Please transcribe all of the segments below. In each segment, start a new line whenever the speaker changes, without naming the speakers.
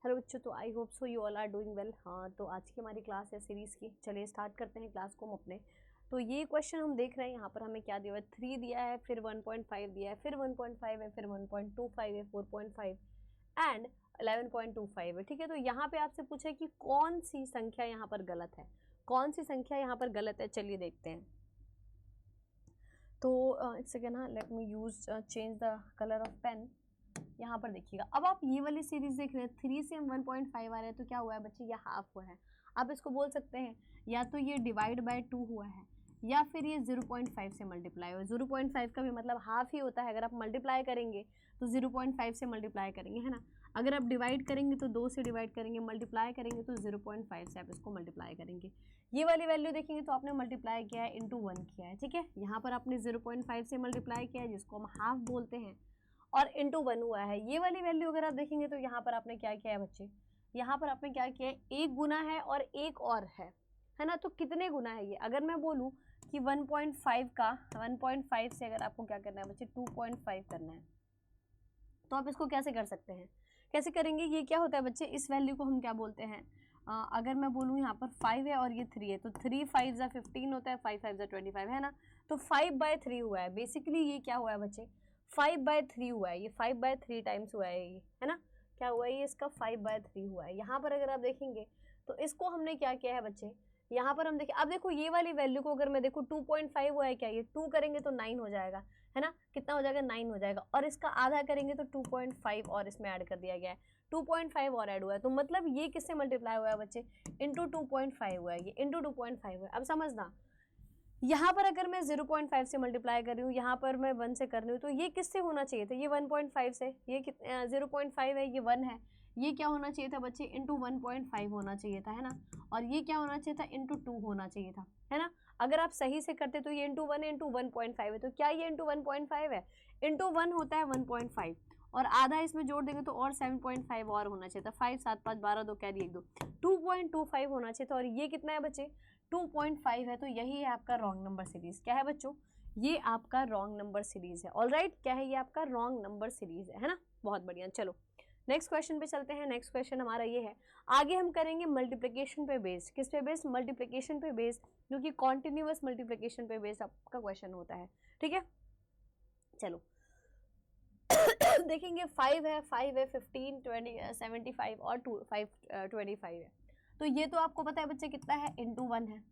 Hello बच्चों, तो I hope so you all are doing well. हाँ, तो आज की हमारी क्लास है सीरीज़ की। चलिए स्टार्ट करते हैं क्लास को हम अपने। तो ये क्वेश्चन हम देख रहे हैं, यहाँ पर हमें क्या दिया हुआ है, 3 दिया है, फिर 1.5 दिया है, फिर 1.5 है, फिर 1.25 है, 4.5 एंड 11.25 है। ठीक है, तो यहाँ पे आपसे पूछे कि कौन सी संख्या यहाँ पर गलत है, कौन सी संख्या यहाँ पर गलत है। चलिए देखते हैं। तो एक सेकेंड, हाँ, let me use change the colour of pen. यहाँ पर देखिएगा, अब आप ये वाली सीरीज देख रहे हैं, 3 से हम 1.5 आ रहे हैं, तो क्या हुआ है बच्चे, ये हाफ हुआ है। आप इसको बोल सकते हैं या तो ये डिवाइड बाय 2 हुआ है, या फिर ये 0.5 से मल्टीप्लाई हुआ है। 0.5 का भी मतलब हाफ ही होता है। अगर आप मल्टीप्लाई करेंगे तो 0.5 से मल्टीप्लाई करेंगे, है ना। अगर आप डिवाइड करेंगे तो 2 से डिवाइड करेंगे, मल्टीप्लाई करेंगे तो 0.5 से आप इसको मल्टीप्लाई करेंगे। ये वाली वैल्यू देखेंगे तो आपने मल्टीप्लाई किया है, इंटू 1 किया है। ठीक है, यहाँ पर आपने 0.5 से मल्टीप्लाई किया है, जिसको हम हाफ बोलते हैं, और इंटू 1 हुआ है। ये वाली वैल्यू अगर आप देखेंगे तो यहाँ पर आपने क्या किया है बच्चे, यहाँ पर आपने क्या किया है, एक गुना है और एक और है ना। तो कितने गुना है ये, अगर मैं बोलूँ कि 1.5 का 1.5 से अगर आपको क्या करना है बच्चे, 2.5 करना है, तो आप इसको कैसे कर सकते हैं, कैसे करेंगे। ये क्या होता है बच्चे, इस वैल्यू को हम क्या बोलते हैं, अगर मैं बोलूँ यहाँ पर 5 है और ये 3 है, तो 3 5 जा 15 होता है, 5 5 जा 25 है ना। तो 5/3 हुआ है। बेसिकली ये क्या हुआ है बच्चे, 5/3 हुआ है। ये 5/3 टाइम्स हुआ है, ये है ना। क्या हुआ है, ये इसका 5/3 हुआ है। यहाँ पर अगर आप देखेंगे तो इसको हमने क्या किया है बच्चे, यहाँ पर हम देखिए, अब देखो ये वाली वैल्यू को अगर मैं देखूँ 2.5 हुआ है, क्या ये 2 करेंगे तो 9 हो जाएगा, है ना। कितना हो जाएगा, 9 हो जाएगा। और इसका आधा करेंगे तो 2.5 और इसमें ऐड कर दिया गया है, 2.5 और ऐड हुआ है। तो मतलब ये किससे मल्टीप्लाई हुआ है बच्चे, इंटू 2.5 हुआ है, ये इंटू 2.5 हुआ है। अब समझना, यहाँ पर अगर मैं 0.5 से मल्टीप्लाई कर रही हूँ, यहाँ पर मैं 1 से कर रही हूँ, तो ये किससे होना चाहिए था, ये 1.5 से। ये 0.5 है, ये 1 है, ये क्या होना चाहिए था बच्चे, इंटू 1.5 होना चाहिए था, है ना। और ये क्या होना चाहिए था, इंटू 2 होना चाहिए था, है ना। अगर आप सही से करते तो ये इंटू 1 है, इंटू 1.5 है, तो क्या ये इंटू 1.5 है, इंटू 1 होता है 1.5, और आधा इसमें जोड़ देंगे तो और 7.5 और होना चाहिए था। 5 7 5 12 2 कैरी 1 2, 2.25 होना चाहिए था। और ये कितना है बच्चे, 2.5 है। तो यही है आपका रॉन्ग नंबर सीरीज। क्या है बच्चों, ये आपका रॉन्ग नंबर सीरीज है। ऑलराइट, क्या है, ये आपका रॉन्ग नंबर सीरीज है ना। बहुत बढ़िया। चलो नेक्स्ट क्वेश्चन पे चलते हैं। नेक्स्ट क्वेश्चन हमारा ये है, आगे हम करेंगे मल्टीप्लिकेशन पे बेस्ड। किस पे बेस्ड, मल्टीप्लिकेशन पे बेस्ड, जो कि कॉन्टिन्यूअस मल्टीप्लिकेशन पे बेस्ड आपका क्वेश्चन होता है। ठीक है, चलो देखेंगे 5 है, 15 20 75 और 25 है। तो ये तो आपको पता है बच्चे कितना है, इंटू 1 है।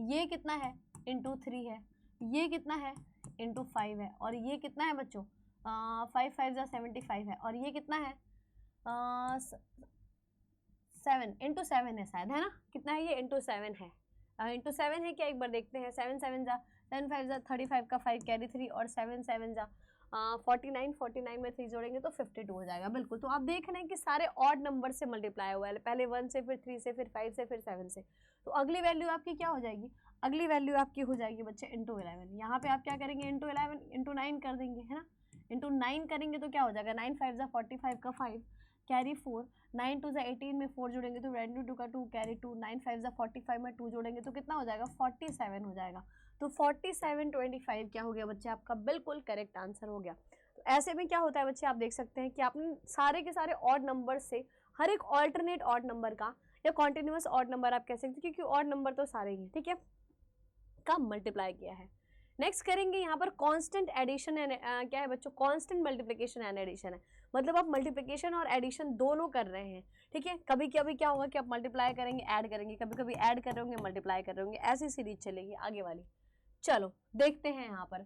ये कितना है, इंटू 3 है। ये कितना है, इंटू 5 है। और ये कितना है बच्चों, 5 5 जा 75 है। और ये कितना है, 7 इंटू 7 है शायद, है ना। कितना है ये, इंटू 7 है। इंटू 7 है क्या, एक बार देखते हैं। 7 7 जा 10 5 जा 35 का 5 कैरी 3, और 7 7 जा 49, 49 में 3 जोड़ेंगे तो 52 हो जाएगा। बिल्कुल, तो आप देख रहे हैं कि सारे ऑड नंबर से मल्टीप्लाई हुआ है, पहले 1 से, फिर 3 से, फिर 5 से, फिर 7 से। तो अगली वैल्यू आपकी क्या हो जाएगी, अगली वैल्यू आपकी हो जाएगी बच्चे इंटू 11। यहाँ पे आप क्या करेंगे, इंटू 11 इंटू 9 कर देंगे, है ना। इंटू 9 करेंगे तो क्या हो जाएगा, 9 5 जा 45 का 5 कैरी 4, 9 2 जा 18 में 4 जोड़ेंगे तो 2 का 2 कैरी 2, 9 5 जा 45 में 2 जोड़ेंगे तो कितना हो जाएगा, 47 हो जाएगा। तो 47 25 क्या हो गया बच्चे, आपका बिल्कुल करेक्ट आंसर हो गया। तो ऐसे में क्या होता है बच्चे, आप देख सकते हैं कि आपने सारे के सारे ऑड नंबर से हर एक ऑल्टरनेट ऑड नंबर का, या कॉन्टिन्यूअस ऑड नंबर आप कह सकते हैं, क्योंकि ऑड नंबर तो सारे ही हैं, ठीक है, का मल्टीप्लाई किया है। नेक्स्ट करेंगे यहाँ पर कांस्टेंट एडिशन क्या है बच्चों, कांस्टेंट मल्टीप्लिकेशन एंड एडिशन है। मतलब आप मल्टीप्लिकेशन और एडिशन दोनों कर रहे हैं। ठीक है, कभी कभी क्या होगा कि आप मल्टीप्लाई करेंगे, ऐड करेंगे, कभी कभी ऐड कर रहे होंगे, मल्टीप्लाई कर रहे होंगे, ऐसी सीरीज चलेगी आगे वाली। चलो देखते हैं यहाँ पर।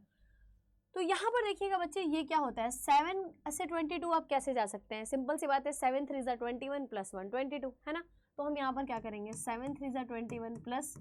तो यहाँ पर देखिएगा बच्चे, ये क्या होता है, 7 से 22 आप कैसे जा सकते हैं, सिंपल सी बात है, 7 3 जा 21 प्लस 1 22, है ना। तो हम यहाँ पर क्या करेंगे, 7 3 जा 21 प्लस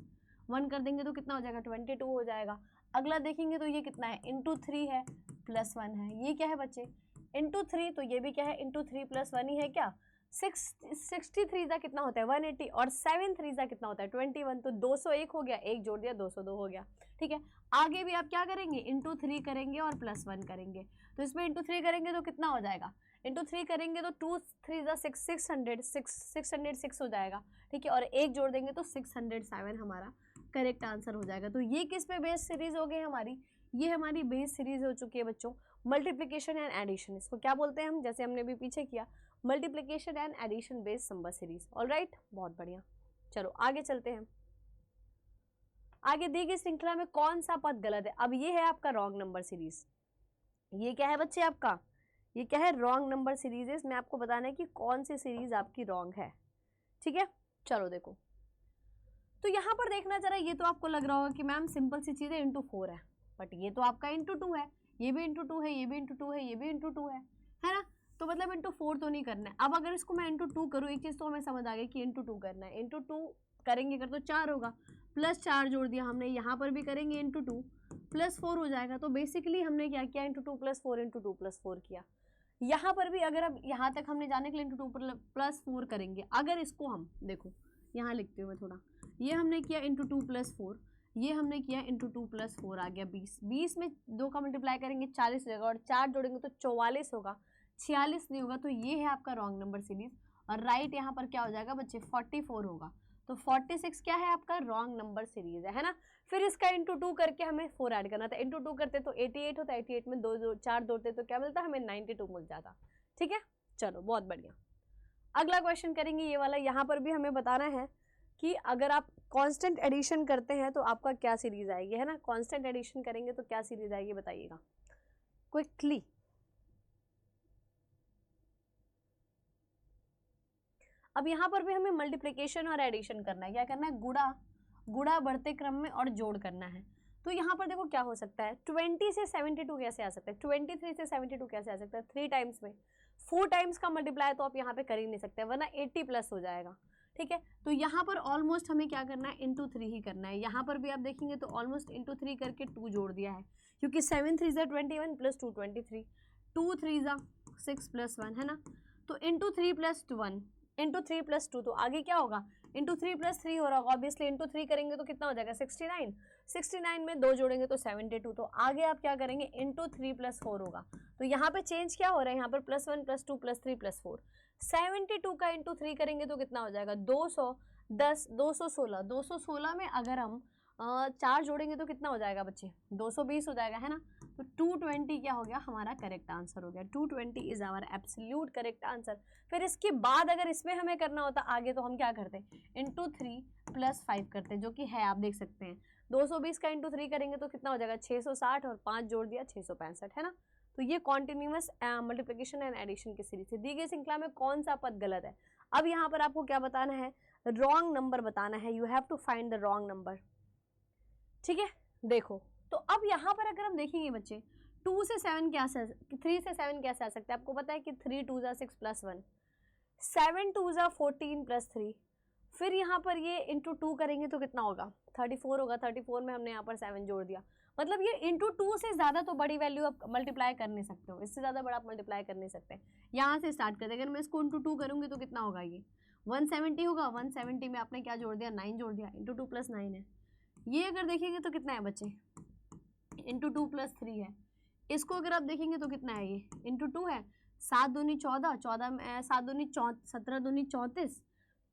1 कर देंगे तो कितना हो जाएगा, 22 हो जाएगा। अगला देखेंगे तो ये कितना है, इंटू 3 है प्लस 1 है। ये क्या है बच्चे, इंटू 3, तो ये भी क्या है, इंटू 3 प्लस 1 ही है क्या, 63 का कितना होता है, 180, और 7 3 का कितना होता है, 21। तो 201 हो गया, एक जोड़ दिया 202 हो गया। ठीक है, आगे भी आप क्या करेंगे, इंटू 3 करेंगे और प्लस 1 करेंगे। तो इसमें इंटू 3 करेंगे तो कितना हो जाएगा, इंटू 3 करेंगे तो 2 3 जा 606 हो जाएगा। ठीक है, और एक जोड़ देंगे तो 607 हमारा करेक्ट आंसर हो जाएगा। तो ये किस पे बेस सीरीज हो गई हमारी, ये हमारी बेस सीरीज हो चुकी है बच्चों, मल्टीप्लीकेशन एंड एडिशन, इसको क्या बोलते हैं हम, जैसे हमने भी पीछे किया, multiplication and addition based number series. Alright, बहुत बढ़िया। चलो आगे चलते हैं। आगे दी गई श्रृंखला में कौन सा पद गलत है? अब ये है आपका रॉन्ग नंबर सीरीज। ये क्या है बच्चे आपका, ये क्या है, रॉन्ग नंबर सीरीज। इसमें आपको बताना है कि कौन सी सीरीज आपकी रॉन्ग है। ठीक है, चलो देखो, तो यहाँ पर देखना जरा, ये तो आपको लग रहा होगा कि मैम सिंपल सी चीज़ है, इंटू 4 है, बट ये तो आपका इंटू 2 है, ये भी इंटू 2 है, ये भी इंटू 2 है, ये भी इंटू 2 है ना, तो मतलब इंटू 4 तो नहीं करना है। अब अगर इसको मैं इंटू 2 करूँ, एक चीज़ तो हमें समझ आ गई कि इंटू 2 करना है। इंटू 2 करेंगे अगर तो 4 होगा, प्लस 4 जोड़ दिया हमने, यहाँ पर भी करेंगे इंटू 2 प्लस 4 हो जाएगा। तो बेसिकली हमने क्या किया, इंटू 2 प्लस 4 इंटू 2 प्लस 4 किया। यहाँ पर भी अगर अब यहाँ तक हमने जाने के लिए इंटू 2 प्लस 4 करेंगे। अगर इसको हम देखो, यहाँ लिखते हुए थोड़ा, ये हमने किया इंटू 2 प्लस 4, ये हमने किया इंटू 2 प्लस 4, आ गया 20। 20 में 2 का मल्टीप्लाई करेंगे 40 हो जाएगा, और 4 जोड़ेंगे तो 44 होगा, 46 नहीं होगा। तो ये है आपका रॉन्ग नंबर सीरीज। और राइट यहाँ पर क्या हो जाएगा बच्चे, 44 होगा। तो 46 क्या है आपका, रॉन्ग नंबर सीरीज है ना। फिर इसका इंटू 2 करके हमें 4 ऐड करना था। इंटू 2 करते तो 88 होता, 88 में 4 जोड़ते तो क्या मिलता, हमें 92 मिल जाता। ठीक है, चलो बहुत बढ़िया। अगला क्वेश्चन करेंगे ये वाला। यहाँ पर भी हमें बताना है कि अगर आप कांस्टेंट एडिशन करते हैं तो आपका क्या सीरीज आएगी, है ना। कांस्टेंट एडिशन करेंगे तो क्या सीरीज आएगी बताइएगा क्विकली। अब यहाँ पर भी हमें मल्टीप्लिकेशन और एडिशन करना है। क्या करना है, गुणा बढ़ते क्रम में और जोड़ करना है। तो यहाँ पर देखो क्या हो सकता है, 20 से 72 कैसे आ सकता है, 23 से 72 कैसे आ सकता है, 3 टाइम्स में 4 टाइम्स का मल्टीप्लाई तो आप यहाँ पे कर ही नहीं सकते, वरना 80 प्लस हो जाएगा। ठीक है, तो यहाँ पर ऑलमोस्ट हमें क्या करना है, इंटू 3 ही करना है। यहाँ पर भी आप देखेंगे तो ऑलमोस्ट इंटू 3 करके 2 जोड़ दिया है, क्योंकि 7 3 ज़ा 21 प्लस 2 23, 2 3 ज़ा 6 प्लस 1, है ना। तो इंटू 3 प्लस 1 इंटू 3 प्लस 2, तो आगे क्या होगा, इंटू 3 प्लस 3 हो रहा होगा। ऑब्वियसली इंटू 3 करेंगे तो कितना हो जाएगा, 69। 69 में 2 जोड़ेंगे तो 72। तो आगे आप क्या करेंगे, इंटू 3 प्लस 4 होगा। तो यहाँ पे चेंज क्या हो रहा है, यहाँ पर प्लस 1 प्लस 2 प्लस 3 प्लस 4। 72 का इंटू 3 करेंगे तो कितना हो जाएगा, 210, 216। 216 में अगर हम 4 जोड़ेंगे तो कितना हो जाएगा बच्चे, 220 हो जाएगा, है ना। तो 220 क्या हो गया, हमारा करेक्ट आंसर हो गया। 220 is our absolute correct answer. फिर इसके बाद अगर इसमें हमें करना होता आगे, तो हम क्या करते, इंटू 3 प्लस 5 करते, जो कि है, आप देख सकते हैं 220 का इंटू 3 करेंगे तो कितना हो जाएगा, 660, और 5 जोड़ दिया 665, है ना। तो ये कॉन्टिन्यूअस मल्टीप्लिकेशन एंड एडिशन की सीरीज है। दी गई श्रृंखला में कौन सा पद गलत है। अब यहाँ पर आपको क्या बताना है, रॉन्ग नंबर बताना है। You have to find the wrong number. ठीक है, देखो तो अब यहाँ पर अगर हम देखेंगे बच्चे, 2 से 7 क्या 3 से 7 कैसे आ सकता है। आपको पता है कि 3 2 ज़ा 6 प्लस 1, 7 2 ज़ा 14 प्लस 3। फिर यहाँ पर ये इंटू 2 करेंगे तो कितना होगा, 34 होगा। 34 में हमने यहाँ पर 7 जोड़ दिया। मतलब ये इंटू 2 से ज़्यादा तो बड़ी वैल्यू आप मल्टीप्लाई कर नहीं सकते हो, इससे ज़्यादा बड़ा आप मल्टीप्लाई कर नहीं सकते। यहाँ से स्टार्ट करते, अगर मैं इसको इंटू 2 करूँगी तो कितना होगा, ये 170 होगा। 170 में आपने क्या जोड़ दिया, 9 जोड़ दिया। इंटू 2 प्लस 9 है। ये अगर देखेंगे तो कितना है बच्चे, इंटू 2 प्लस 3 है। इसको अगर आप देखेंगे तो कितना है, ये इंटू 2 है। 7 दूनी 14, 14 में 7 दूनी 17 दूनी 34,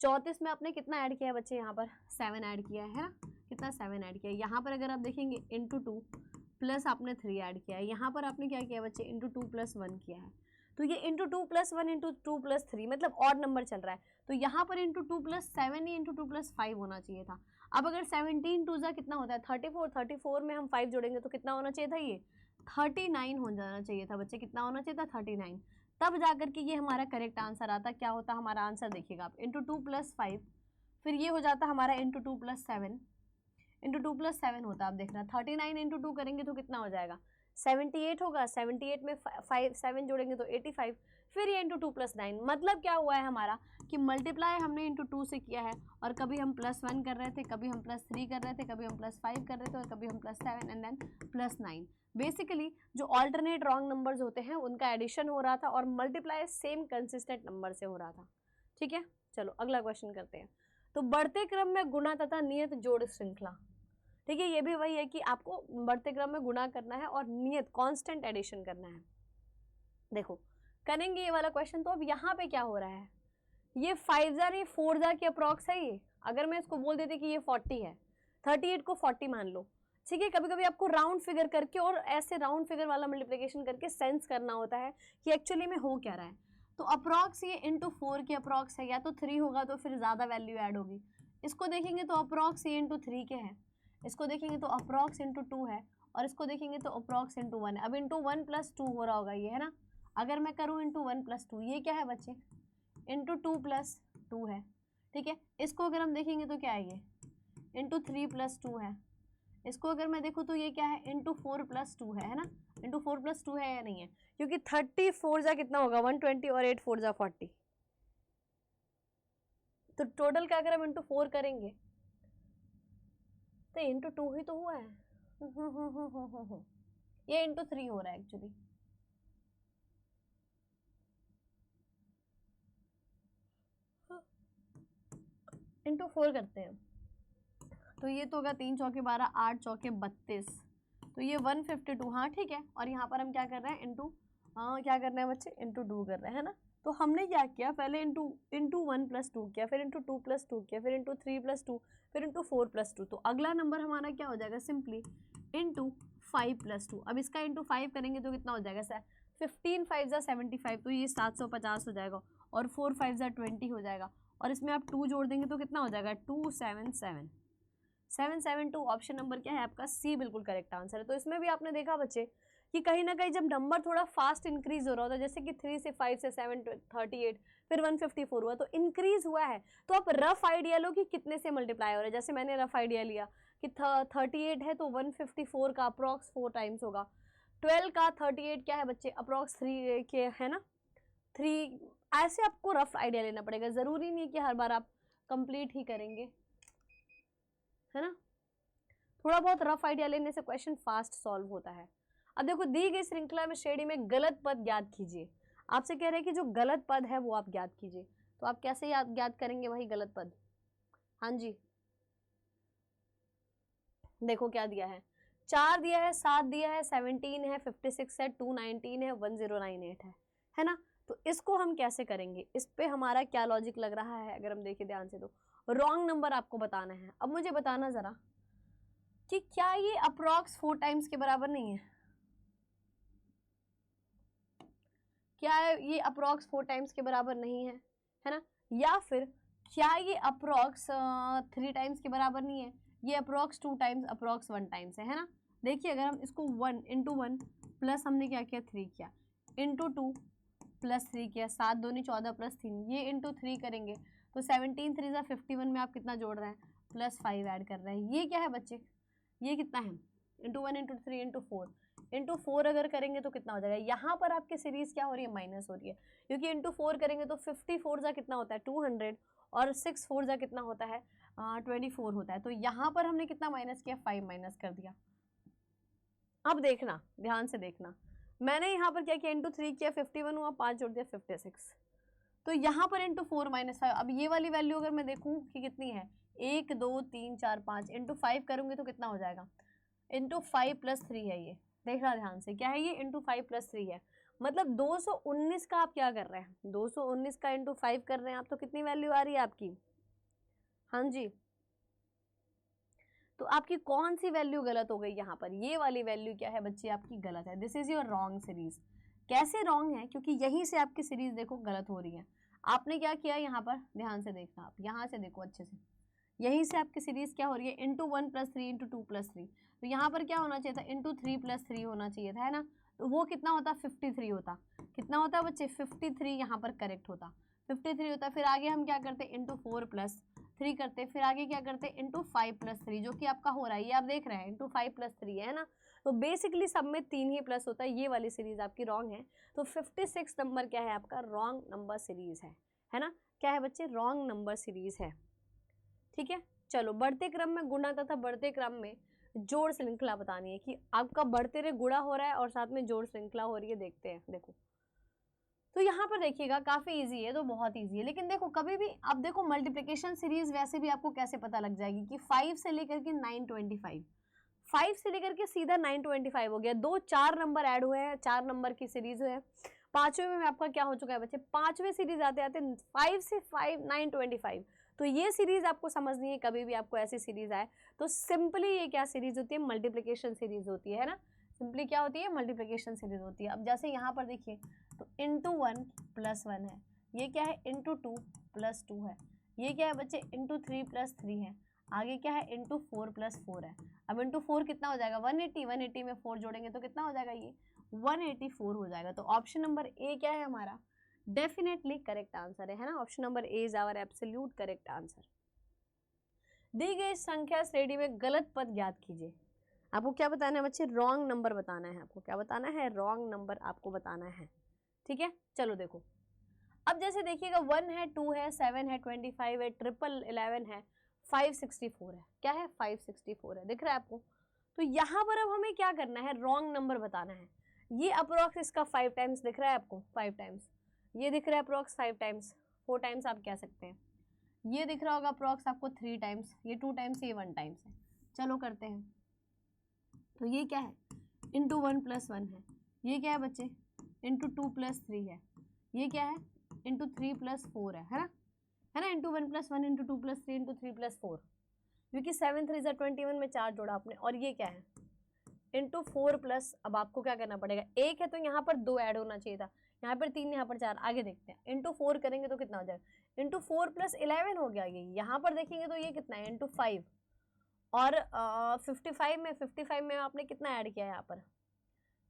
34 में आपने कितना ऐड किया है बच्चे, यहाँ पर 7 ऐड किया है ना, कितना 7 ऐड किया है। यहाँ पर अगर आप देखेंगे इंटू 2 प्लस आपने 3 ऐड किया है। यहाँ पर आपने क्या किया बच्चे, इंटू 2 प्लस 1 किया है। तो ये इंटू 2 प्लस 1 इंटू 2 प्लस 3 मतलब ऑड नंबर चल रहा है। तो यहाँ पर इंटू 2 प्लस 7 ही इंटू 2 प्लस 5 होना चाहिए था। अब अगर 17 2 ज़ा कितना होता है, 34। 34 में हम 5 जोड़ेंगे तो कितना होना चाहिए था, ये 39 हो जाना चाहिए था बच्चे। कितना होना चाहिए था, 39। तब जाकर के ये हमारा करेक्ट आंसर आता। क्या होता हमारा आंसर, देखिएगा आप, इंटू 2 प्लस 5, फिर ये हो जाता हमारा इंटू 2 प्लस 7, इंटू 2 प्लस 7 होता है। आप देखना 39 इंटू 2 करेंगे तो कितना हो जाएगा, 78 होगा। 78 में 7 जोड़ेंगे तो 85, फिर ये इंटू 2 प्लस 9। मतलब क्या हुआ है हमारा कि मल्टीप्लाई हमने इंटू 2 से किया है, और कभी हम प्लस 1 कर रहे थे, कभी हम प्लस 3 कर रहे थे, कभी हम प्लस 5 कर रहे थे, और कभी हम plus 7 and then plus 9। Basically जो ऑल्टरनेट रॉन्ग नंबर्स होते हैं उनका एडिशन हो रहा था, और मल्टीप्लाई सेम कंसिस्टेंट नंबर से हो रहा था। ठीक है, चलो अगला क्वेश्चन करते हैं। तो बढ़ते क्रम में गुणा तथा नियत जोड़ श्रृंखला। ठीक है, ये भी वही है कि आपको बढ़ते क्रम में गुणा करना है और नियत कांस्टेंट एडिशन करना है। देखो करेंगे ये वाला क्वेश्चन। तो अब यहाँ पे क्या हो रहा है, ये 5 ज़ा नहीं 4 ज़ा के अप्रॉक्स है ये। अगर मैं इसको बोल देती कि ये 40 है, 38 को 40 मान लो, ठीक है। कभी कभी आपको राउंड फिगर करके और ऐसे राउंड फिगर वाला मल्टीप्लिकेशन करके सेंस करना होता है कि एक्चुअली में हो क्या रहा है। तो अप्रॉक्स ये इंटू 4 के अप्रॉक्स है, या तो 3 होगा तो फिर ज़्यादा वैल्यू ऐड होगी। इसको देखेंगे तो अप्रॉक्स ये इंटू 3 के है, इसको देखेंगे तो अप्रॉक्स इंटू 2 है, और इसको देखेंगे तो अप्रॉक्स इंटू 1 है। अब इंटू 1 प्लस 2 हो रहा होगा ये, है ना। अगर मैं करूँ इंटू 1 प्लस 2, ये क्या है बच्चे, इंटू 2 प्लस 2 है, ठीक है। इसको अगर हम देखेंगे तो क्या है, ये इंटू 3 प्लस 2 है। इसको अगर मैं देखूँ तो ये क्या है, इंटू 4 प्लस 2 है ना। इंटू 4 प्लस 2 है या नहीं है, क्योंकि 34 जा कितना होगा 120 और 8 4 जा 40, तो टोटल का अगर हम इंटू 4 करेंगे तो इंटू 2 ही तो हुआ है। ये इंटू 3 हो रहा है एक्चुअली। इंटू 4 करते हैं तो ये तो होगा 3 चौके 12, 8 चौके 32, तो ये 152। हाँ ठीक है। और यहाँ पर हम क्या कर रहे हैं, इंटू, हाँ क्या कर रहे हैं बच्चे, इंटू 2 कर रहे हैं, है ना। तो हमने क्या किया, पहले इंटू 1 प्लस 2 किया, फिर इंटू 2 प्लस 2 किया, फिर इंटू 3 प्लस 2, फिर इंटू 4 प्लस 2। तो अगला नंबर हमारा क्या हो जाएगा, सिंपली इंटू 5 प्लस 2। अब इसका इंटू 5 करेंगे तो कितना हो जाएगा, 15 5 जा 75, तो ये 750 हो जाएगा, और 4 5 जा 20 हो जाएगा, और इसमें आप 2 जोड़ देंगे तो कितना हो जाएगा, 277 772। ऑप्शन नंबर क्या है आपका, सी बिल्कुल करेक्ट आंसर है। तो इसमें भी आपने देखा बच्चे कि कहीं ना कहीं जब नंबर थोड़ा फास्ट इंक्रीज हो रहा होता है, जैसे कि 3 से 5 से 7 38 फिर 154 हुआ, तो इंक्रीज हुआ है, तो आप रफ आइडिया लो कि कितने से मल्टीप्लाई हो रहा है। जैसे मैंने रफ आइडिया लिया कि 38 है तो 154 का अप्रॉक्स 4 टाइम्स होगा, 12 का 38 क्या है बच्चे, अप्रॉक्स 3 के है ना, 3। ऐसे आपको रफ आइडिया लेना पड़ेगा, जरूरी नहीं कि हर बार आप कंप्लीट ही करेंगे, है ना। थोड़ा बहुत रफ आइडिया लेने से क्वेश्चन फास्ट सॉल्व होता है। अब देखो, दी गई श्रृंखला में श्रेणी में गलत पद ज्ञात कीजिए। आपसे कह रहे हैं कि जो गलत पद है वो आप ज्ञात कीजिए, तो आप कैसे ज्ञात करेंगे वही गलत पद। हाँ जी, देखो क्या दिया है, 4 दिया है, 7 दिया है, 17 है, 56 है, 219 है, 1098 है ना। तो इसको हम कैसे करेंगे, इस पे हमारा क्या लॉजिक लग रहा है, अगर हम देखें ध्यान से तो रॉन्ग नंबर आपको बताना है। अब मुझे बताना जरा कि क्या ये अप्रॉक्स 4 टाइम्स के बराबर नहीं है, क्या ये अप्रॉक्स 4 टाइम्स के बराबर नहीं है ना, या फिर क्या ये अप्रॉक्स 3 टाइम्स के बराबर नहीं है, ये अप्रॉक्स 2 टाइम्स, अप्रॉक्स 1 टाइम्स है ना। देखिए अगर हम इसको 1 इंटू 1 प्लस हमने क्या किया 3 किया, इंटू 2 प्लस 3 किया, 7 दूनी 14 प्लस 3, ये इंटू 3 करेंगे तो 17 3 जा 51 में आप कितना जोड़ रहे हैं, प्लस 5 ऐड कर रहे हैं। ये क्या है बच्चे, ये कितना है, इंटू 1 इंटू 3 इंटू 4, इंटू 4 अगर करेंगे तो कितना हो जाएगा, यहाँ पर आपकी सीरीज क्या हो रही है, माइनस हो रही है, क्योंकि इंटू 4 करेंगे तो 54 जा कितना होता है 200, और 6 4 जा कितना होता है 24 होता है। तो यहाँ पर हमने कितना माइनस किया, 5 माइनस कर दिया। अब देखना, ध्यान से देखना, मैंने यहाँ पर क्या किया, इंटू 3 किया, 51 हुआ, 5 जोड़ दिया 56, तो यहाँ पर इंटू 4 माइनस 5। अब ये वाली वैल्यू अगर मैं देखूँ कि कितनी है, 1 2 3 4 5, इंटू 5 करूँगी तो कितना हो जाएगा, इंटू 5 प्लस 3 है, ये देखना ध्यान से, क्या है ये, इंटू 5 प्लस 3 है, मतलब 219 का आप क्या कर रहे हैं, 219 का इंटू 5 कर रहे हैं आप, तो कितनी वैल्यू आ रही है आपकी, हाँ जी। तो आपकी कौन सी वैल्यू गलत हो गई यहाँ पर, ये वाली वैल्यू क्या है बच्चे आपकी गलत है, this is your wrong series. कैसे रॉन्ग है, क्योंकि यहीं से आपकी सीरीज देखो गलत हो रही है। आपने क्या किया यहाँ पर, ध्यान से देखना, आप यहाँ से देखो अच्छे से, यहीं से आपकी सीरीज क्या हो रही है, इंटू 1 प्लस 3 इंटू 2 प्लस 3, तो यहाँ पर क्या होना चाहिए था, इंटू 3 प्लस 3 होना चाहिए था, है ना। तो वो कितना होता, 53 होता, कितना होता बच्चे 53 यहाँ पर करेक्ट होता, 53 होता। फिर आगे हम क्या करते, इंटू 4 प्लस 3 करते, फिर आगे क्या करते, इंटू 5 प्लस 3, जो कि आपका हो रहा है, ये आप देख रहे हैं इंटू 5 प्लस 3 है ना। तो बेसिकली सब में 3 ही प्लस होता है, ये वाली सीरीज आपकी रॉन्ग है। तो 56 नंबर क्या है आपका, रॉन्ग नंबर सीरीज है ना। क्या है बच्चे, रॉन्ग नंबर सीरीज है, ठीक है। चलो, बढ़ते क्रम में गुणा तथा बढ़ते क्रम में जोड़ श्रृंखला बतानी है, कि आपका बढ़ते रहे गुणा हो रहा है और साथ में जोड़ श्रृंखला हो रही है, देखते हैं। देखो तो यहाँ पर देखिएगा, काफी इजी है, तो बहुत इजी है, लेकिन देखो कभी भी आप देखो मल्टीप्लिकेशन सीरीज वैसे भी आपको कैसे पता लग जाएगी कि 5 से लेकर के 925, 5 से लेकर के सीधा 925 हो गया, 4 नंबर ऐड हुए हैं, 4 नंबर की सीरीज है। पांचवें में आपका क्या हो चुका है बच्चे, पांचवें सीरीज आते आते 5 से 5 925, तो ये सीरीज आपको समझनी है, कभी भी आपको ऐसी सीरीज आए तो सिंपली ये क्या सीरीज होती है, मल्टीप्लिकेशन सीरीज होती है ना, सिंपली क्या होती है, मल्टीप्लिकेशन सीरीज होती है। अब जैसे यहाँ पर देखिए तो इंटू 1 + 1 है, ये क्या है इंटू 2 + 2 है, ये क्या है बच्चे इंटू 3 + 3 है, आगे क्या है इंटू 4 + 4 है। अब इंटू 4 कितना हो जाएगा 180, 180 में 4 जोड़ेंगे तो कितना हो जाएगा ये 184 हो जाएगा। तो ऑप्शन नंबर ए क्या है हमारा, डेफिनेटली करेक्ट आंसर है ना, option number A is our absolute correct answer. दी गई संख्या श्रेणी में गलत पद ज्ञात कीजिए। आपको क्या बताना है बच्चे, रॉन्ग नंबर बताना है, आपको क्या बताना है, रॉन्ग नंबर आपको बताना है, ठीक है। चलो देखो, अब जैसे देखिएगा 1 है, 2 है, 7 है, 25 है, 11 है, 564 है, क्या है 564 है, दिख रहा है आपको। तो यहाँ पर अब हमें क्या करना है, रॉन्ग नंबर बताना है। ये अप्रोक्स इसका 5 टाइम्स दिख रहा है आपको, 5 टाइम्स, ये दिख रहा है अप्रोक्स 5 टाइम्स, 4 टाइम्स आप कह सकते हैं, ये दिख रहा होगा अप्रोक्स आपको 3 टाइम्स, ये 2 टाइम्स, ये 1 टाइम्स है। चलो करते हैं, तो ये क्या है इंटू 1 + 1 है, ये क्या है बच्चे इंटू 2 + 3 है, ये क्या है इंटू 3 + 4 है ना, इंटू 1 + 1 इंटू 2 + 3 इंटू 3 + 4, क्योंकि 7 3 21 में 4 जोड़ा आपने, और ये क्या है इंटू 4 प्लस, अब आपको क्या करना पड़ेगा, एक है तो यहाँ पर 2 ऐड होना चाहिए था, यहाँ पर 3, यहाँ पर 4, आगे देखते हैं। इंटू 4 करेंगे तो कितना हो जाएगा, इंटू 4 + 11 हो गया ये, यहाँ पर देखेंगे तो ये कितना है इंटू 5, और 55 में आपने कितना ऐड किया है, यहाँ पर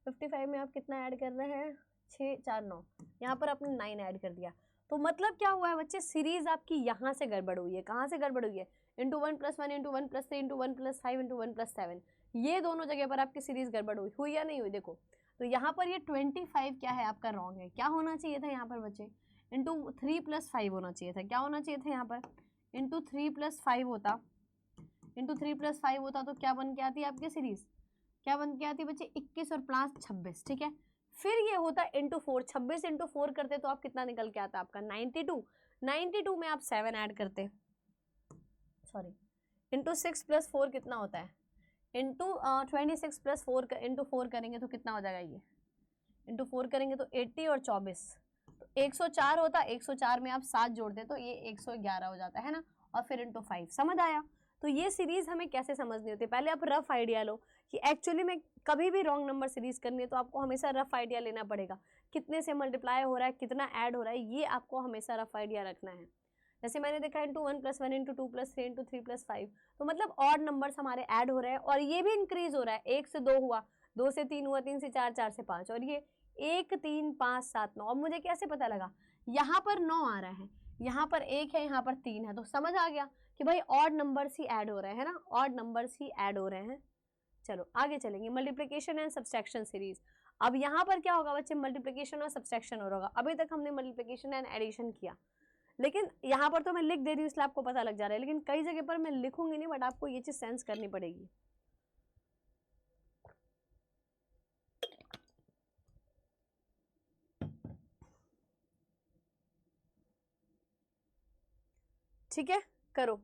55 में आप कितना ऐड कर रहे हैं 6 4 9, यहाँ पर आपने 9 ऐड कर दिया। तो मतलब क्या हुआ है बच्चे, सीरीज आपकी यहाँ से गड़बड़ हुई है, कहाँ से गड़बड़ हुई है, इंटू 1 + 1 इंटू 1 + 3 इंटू 1 + 5 इंटू 1 + 7, ये दोनों जगह पर आपकी सीरीज गड़बड़ हुई या नहीं हुई, देखो। तो यहाँ पर ये 25 क्या है आपका रॉन्ग है, क्या होना चाहिए था यहाँ पर बच्चे इंटू 3 + 5 होना चाहिए था, क्या होना चाहिए था यहाँ पर इंटू 3 + 5 होता, इंटू 3 + 5 होता तो क्या बन के आती है आपकी सीरीज, क्या बन के आती है बच्चे 21 और 5 26, ठीक है। फिर ये होता है इंटू 4, 26 इंटू 4 करते तो आप कितना निकल के आता आपका 92, 92 में आप 7 ऐड करते, सॉरी इंटू 6 + 4 कितना होता है इंटू 26 + 4 इंटू 4 करेंगे तो कितना हो जाएगा, ये इंटू 4 करेंगे तो 80 और 24, तो 104 होता, 104 में आप 7 जोड़ते तो ये 111 हो जाता है ना, और फिर इंटू 5, समझ आया। तो ये सीरीज हमें कैसे समझनी होती है, पहले आप रफ आइडिया लो कि एक्चुअली में कभी भी रॉन्ग नंबर सीरीज करनी है तो आपको हमेशा रफ आइडिया लेना पड़ेगा, कितने से मल्टीप्लाई हो रहा है, कितना ऐड हो रहा है, ये आपको हमेशा रफ आइडिया रखना है। जैसे मैंने देखा इंटू 1 + 1 इंटू 2 + 3 इंटू 3 + 5, तो मतलब ऑड नंबर्स हमारे ऐड हो रहे हैं, और ये भी इंक्रीज हो रहा है, 1 से 2 हुआ, 2 से 3 हुआ, 3 से 4, 4 से 5, और ये 1 3 5 7 9। अब मुझे कैसे पता लगा, यहाँ पर 9 आ रहा है, यहाँ पर 1 है, यहाँ पर 3 है, तो समझ आ गया कि भाई ऑड नंबर्स ही ऐड हो रहे हैं ना, ऑड नंबर्स ही ऐड हो रहे हैं। चलो आगे चलेंगे, मल्टीप्लिकेशन एंड सब्सट्रैक्शन सीरीज। अब यहाँ पर क्या होगा बच्चे, मल्टीप्लिकेशन और सब्सट्रैक्शन हो रहा होगा। अभी तक हमने मल्टीप्लिकेशन एंड एडिशन किया, लेकिन यहाँ पर तो मैं लिख दे रही हूँ इसलिए आपको पता लग जा रहा है, लेकिन कई जगह पर मैं लिखूंगी नहीं, बट आपको ये चीज सेंस करनी पड़ेगी। ठीक है, करो।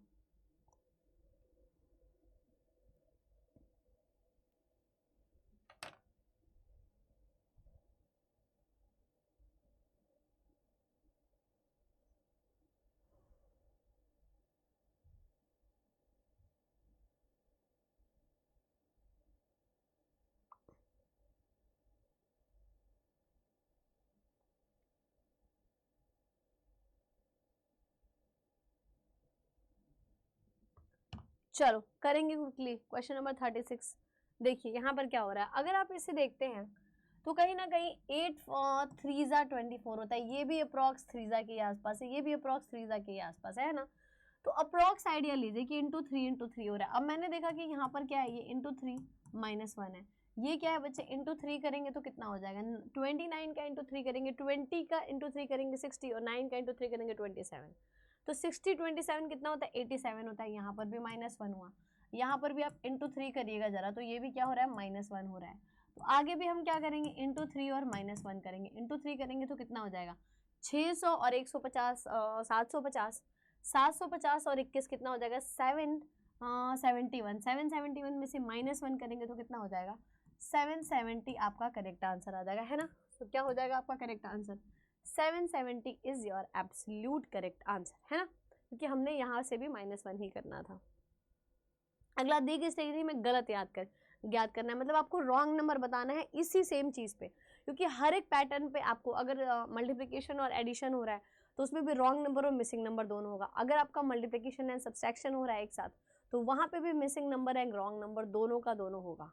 चलो करेंगे क्विकली, क्वेश्चन नंबर 36। देखिए यहाँ पर क्या हो रहा है, अगर आप इसे देखते हैं तो कहीं ना कहीं 8 3 24 होता है, ये भी अप्रॉक्स 3 के आसपास है, ये भी अप्रॉक्स 3 के आसपास है ना। तो अप्रॉक्स आइडिया लीजिए कि इंटू 3 हो रहा है। अब मैंने देखा कि यहाँ पर क्या है, ये इंटू 3 -1 है, ये क्या है बच्चे इंटू 3 करेंगे तो कितना हो जाएगा 29 का इंटू 3 करेंगे 20 का इंटू 3 करेंगे 60, और 9 का इंटू 3 करेंगे 27। तो 60 27 कितना होता है 87 होता है। यहाँ पर भी -1 हुआ, यहाँ पर भी आप इंटू 3 करिएगा जरा, तो ये भी क्या हो रहा है -1 हो रहा है। तो आगे भी हम क्या करेंगे इंटू 3 और -1 करेंगे, इंटू 3 करेंगे तो कितना हो जाएगा 600 और 150 750, 750 और 21 कितना हो जाएगा 771, 771 में से -1 करेंगे तो कितना हो जाएगा 770, आपका करेक्ट आंसर आ जाएगा, है ना। तो क्या हो जाएगा आपका correct answer 770 is your absolute correct answer, है ना। क्योंकि हमने यहाँ से भी -1 ही करना था। अगला दी गई स्थिति में गलत ज्ञात करना है, मतलब आपको रॉन्ग नंबर बताना है इसी सेम चीज़ पे, क्योंकि हर एक पैटर्न पे आपको अगर मल्टीप्लिकेशन और एडिशन हो रहा है तो उसमें भी रॉन्ग नंबर और मिसिंग नंबर दोनों होगा। अगर आपका मल्टीप्लिकेशन एंड सब्सट्रैक्शन हो रहा है एक साथ, तो वहाँ पे भी missing number and wrong number दोनों का दोनों होगा।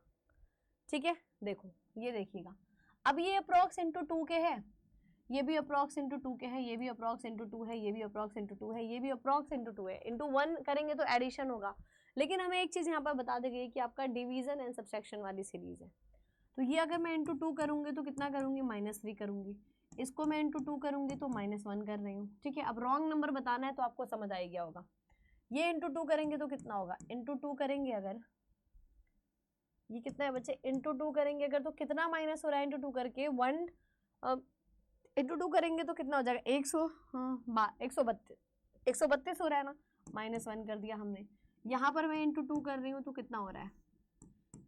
ठीक है, देखो ये देखिएगा, अब ये अप्रॉक्स इंटू 2 के है, ये भी अप्रॉक्स इंटू 2 के है, ये भी अप्रॉक्स इंटू 2 है, ये भी अप्रॉक्स इंटू 2 है, ये भी अप्रॉक्स इंटू 2 है। इंटू 1 करेंगे तो एडिशन होगा, लेकिन हमें एक चीज़ यहाँ पर बता दी गई कि आपका डिवीजन एंड सब्सट्रैक्शन वाली सीरीज है। तो ये अगर मैं इंटू 2 करूँगी तो कितना करूँगी, -3 करूँगी। इसको मैं इंटू 2 करूँगी तो -1 कर रही हूँ। ठीक है, अब रॉन्ग नंबर बताना है तो आपको समझ आ गया होगा। ये इंटू 2 करेंगे तो कितना होगा, इंटू 2 करेंगे अगर, ये कितना है बच्चे, इंटू 2 करेंगे अगर तो कितना माइनस हो रहा है इंटू 2 करके, 1 इंटू 2 करेंगे तो कितना हो जाएगा, 132 हो रहा है ना, -1 कर दिया हमने। यहाँ पर मैं इंटू 2 कर रही हूँ तो कितना हो रहा है,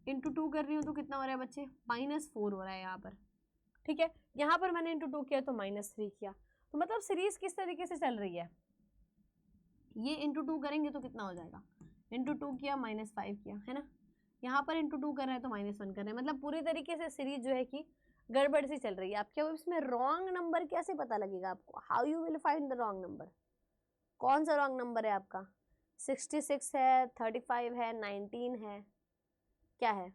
इंटू 2 कर रही हूँ तो कितना हो रहा है बच्चे, -4 हो रहा है यहाँ पर। ठीक है, यहाँ पर मैंने इंटू 2 किया तो -3 किया, तो मतलब सीरीज किस तरीके से चल रही है, ये इंटू 2 करेंगे तो कितना हो जाएगा, इंटू 2 किया -5 किया, है ना, यहाँ पर इंटू 2 कर रहे हैं तो -1 कर रहे हैं, मतलब पूरी तरीके से सीरीज जो है कि गड़बड़ सी चल रही है। आप क्या इसमें रॉन्ग नंबर कैसे पता लगेगा आपको, how you will find the wrong number, कौन सा रॉन्ग नंबर है आपका, 66 है, 35 है, 19 है, क्या है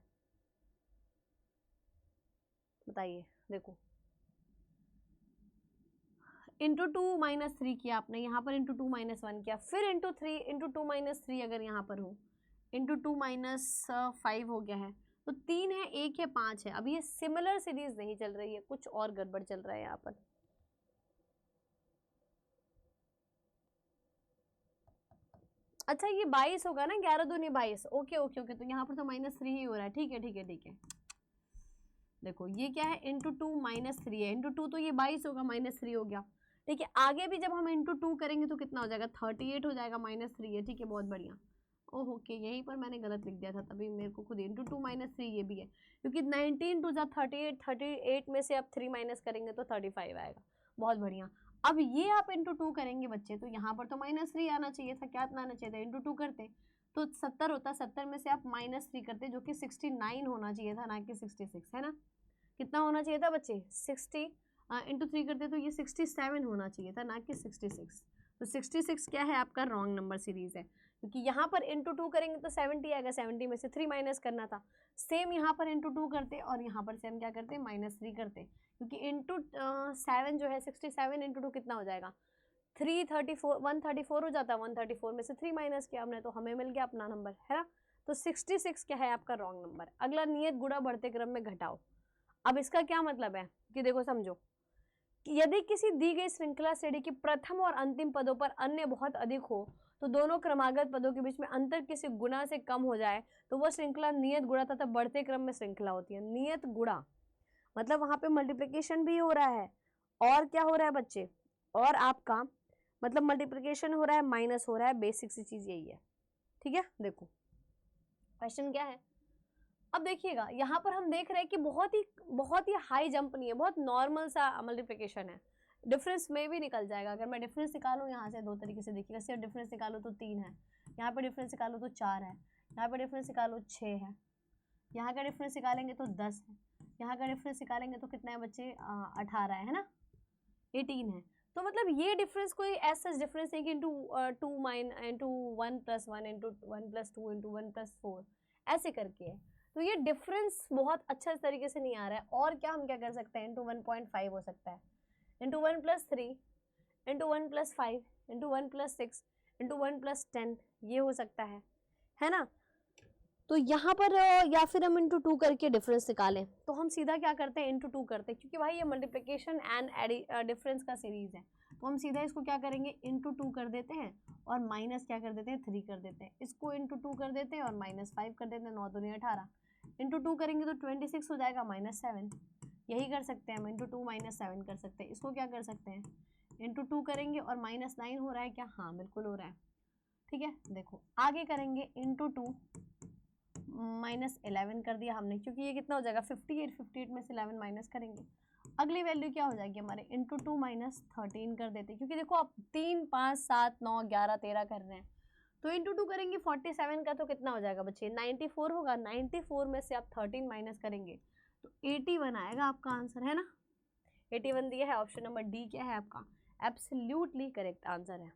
बताइए। देखो इंटू 2 -3 किया आपने, यहाँ पर इंटू 2 -1 किया, फिर इंटू 3 इंटू 2 -3 अगर यहाँ पर हो, इंटू 2 -5 हो गया है, तो 3 है, 1 है, 5 है। अब ये सिमिलर सीरीज नहीं चल रही है, कुछ और गड़बड़ चल रहा है यहाँ पर। अच्छा ये 22 होगा ना, 11 दूनी 22, ओके ओके ओके, तो यहाँ पर तो -3 ही हो रहा है। ठीक है ठीक है ठीक है, देखो ये क्या है, इंटू 2 -3 है, इंटू 2 तो ये 22 होगा, -3 हो गया। ठीक है, आगे भी जब हम इंटू 2 करेंगे तो कितना हो जाएगा, 38 हो जाएगा, -3 है। ठीक है, बहुत बढ़िया। ओह ओके, यहीं पर मैंने गलत लिख दिया था, तभी मेरे को खुद इंटू 2 -3 ये भी है, क्योंकि 19 टू 38, 38 में से आप 3 माइनस करेंगे तो 35 आएगा। बहुत बढ़िया। अब ये आप इंटू 2 करेंगे बच्चे, तो यहाँ पर तो -3 आना चाहिए था, क्या आना चाहिए था, इंटू 2 करते तो 70 होता, 70 में से आप -3 करते, जो कि 69 होना चाहिए था, ना कि 66, है ना। कितना होना चाहिए था बच्चे, 60 इंटू 3 करते तो ये 67 होना चाहिए था, ना कि 66। तो 66 क्या है आपका रॉन्ग नंबर सीरीज है, क्योंकि यहाँ पर इंटू 2 करेंगे तो 70 आएगा, 70 में से 3 माइनस करना था। सेम यहाँ पर इंटू 2 करते और यहाँ पर सेम क्या करते, -3 करते, क्योंकि इंटू 7 जो है 67 इंटू 2 कितना हो जाएगा, 134 हो जाता है। 134 में से 3 माइनस किया हमने, तो हमें मिल गया अपना नंबर, है ना। तो 66 क्या है आपका रॉन्ग नंबर। अगला, नियत गुणा बढ़ते क्रम में घटाओ। अब इसका क्या मतलब है कि देखो समझो, कि यदि किसी दी गई श्रृंखला श्रेणी की प्रथम और अंतिम पदों पर अन्य बहुत अधिक हो, तो दोनों क्रमागत पदों के बीच में अंतर किसी गुणा से कम हो जाए, तो वह श्रृंखला नियत गुणा तथा बढ़ते क्रम में श्रृंखला होती है। नियत गुणा मतलब वहां पे मल्टीप्लिकेशन भी हो रहा है, और क्या हो रहा है बच्चे, और आपका मतलब मल्टीप्लिकेशन हो रहा है, माइनस हो रहा है, बेसिक सी चीज यही है। ठीक है, देखो क्वेश्चन क्या है। अब देखिएगा, यहाँ पर हम देख रहे हैं कि बहुत ही हाई जंप नहीं है, बहुत नॉर्मल सा मल्टीप्लिकेशन है। डिफरेंस में भी निकल जाएगा। अगर मैं डिफरेंस निकालूँ यहाँ से, दो तरीके से देखिएगा, सिर्फ डिफरेंस निकालो तो 3 है, यहाँ पर डिफरेंस निकालो तो 4 है, यहाँ पर डिफरेंस निकालो 6 है, यहाँ का डिफरेंस निकालेंगे तो 10 है, यहाँ का डिफरेंस निकालेंगे तो कितना है बच्चे, 18 है ना, 18 है। तो मतलब ये डिफरेंस कोई ऐसा डिफरेंस नहीं कि इंटू 1+1 इंटू 1+2 इंटू 1+4 ऐसे करके है। तो ये डिफरेंस बहुत अच्छा इस तरीके से नहीं आ रहा है। और क्या हम क्या कर सकते हैं, इंटू 1.5 हो सकता है, इंटू 1+3 इंटू 1+5 इंटू 1+6 इंटू 1+10 ये हो सकता है ना। तो यहाँ पर या फिर हम इंटू 2 करके डिफरेंस निकालें, तो हम सीधा क्या करते हैं, इंटू 2 करते हैं, क्योंकि भाई ये मल्टीप्लिकेशन एंड डिफरेंस का सीरीज है, तो हम सीधा इसको क्या करेंगे, इंटू 2 कर देते हैं और माइनस क्या कर देते हैं, 3 कर देते हैं। इसको इंटू 2 कर देते हैं और -5 कर देते हैं, 9 दूनी 18। इंटू 2 करेंगे तो 26 हो जाएगा, -7। यही कर सकते हैं हम, इंटू 2 -7 कर सकते हैं। इसको क्या कर सकते हैं, इंटू 2 करेंगे और -9 हो रहा है क्या, हाँ बिल्कुल हो रहा है। ठीक है, देखो आगे करेंगे, इंटू 2 -11 कर दिया हमने, क्योंकि ये कितना हो जाएगा 58, 58 में से 11 माइनस करेंगे। अगली वैल्यू क्या हो जाएगी हमारे, इंटू 2 माइनस 13 कर देते, क्योंकि देखो आप 3 5 7 9 11 13 कर रहे हैं, तो इंटू 2 करेंगे 47 का तो कितना हो जाएगा बच्चे, 94 होगा। 94 में से आप 13 माइनस करेंगे तो 81 आएगा आपका आंसर, है ना। 81 दिया है, ऑप्शन नंबर डी क्या है आपका, एब्सोल्युटली करेक्ट आंसर है।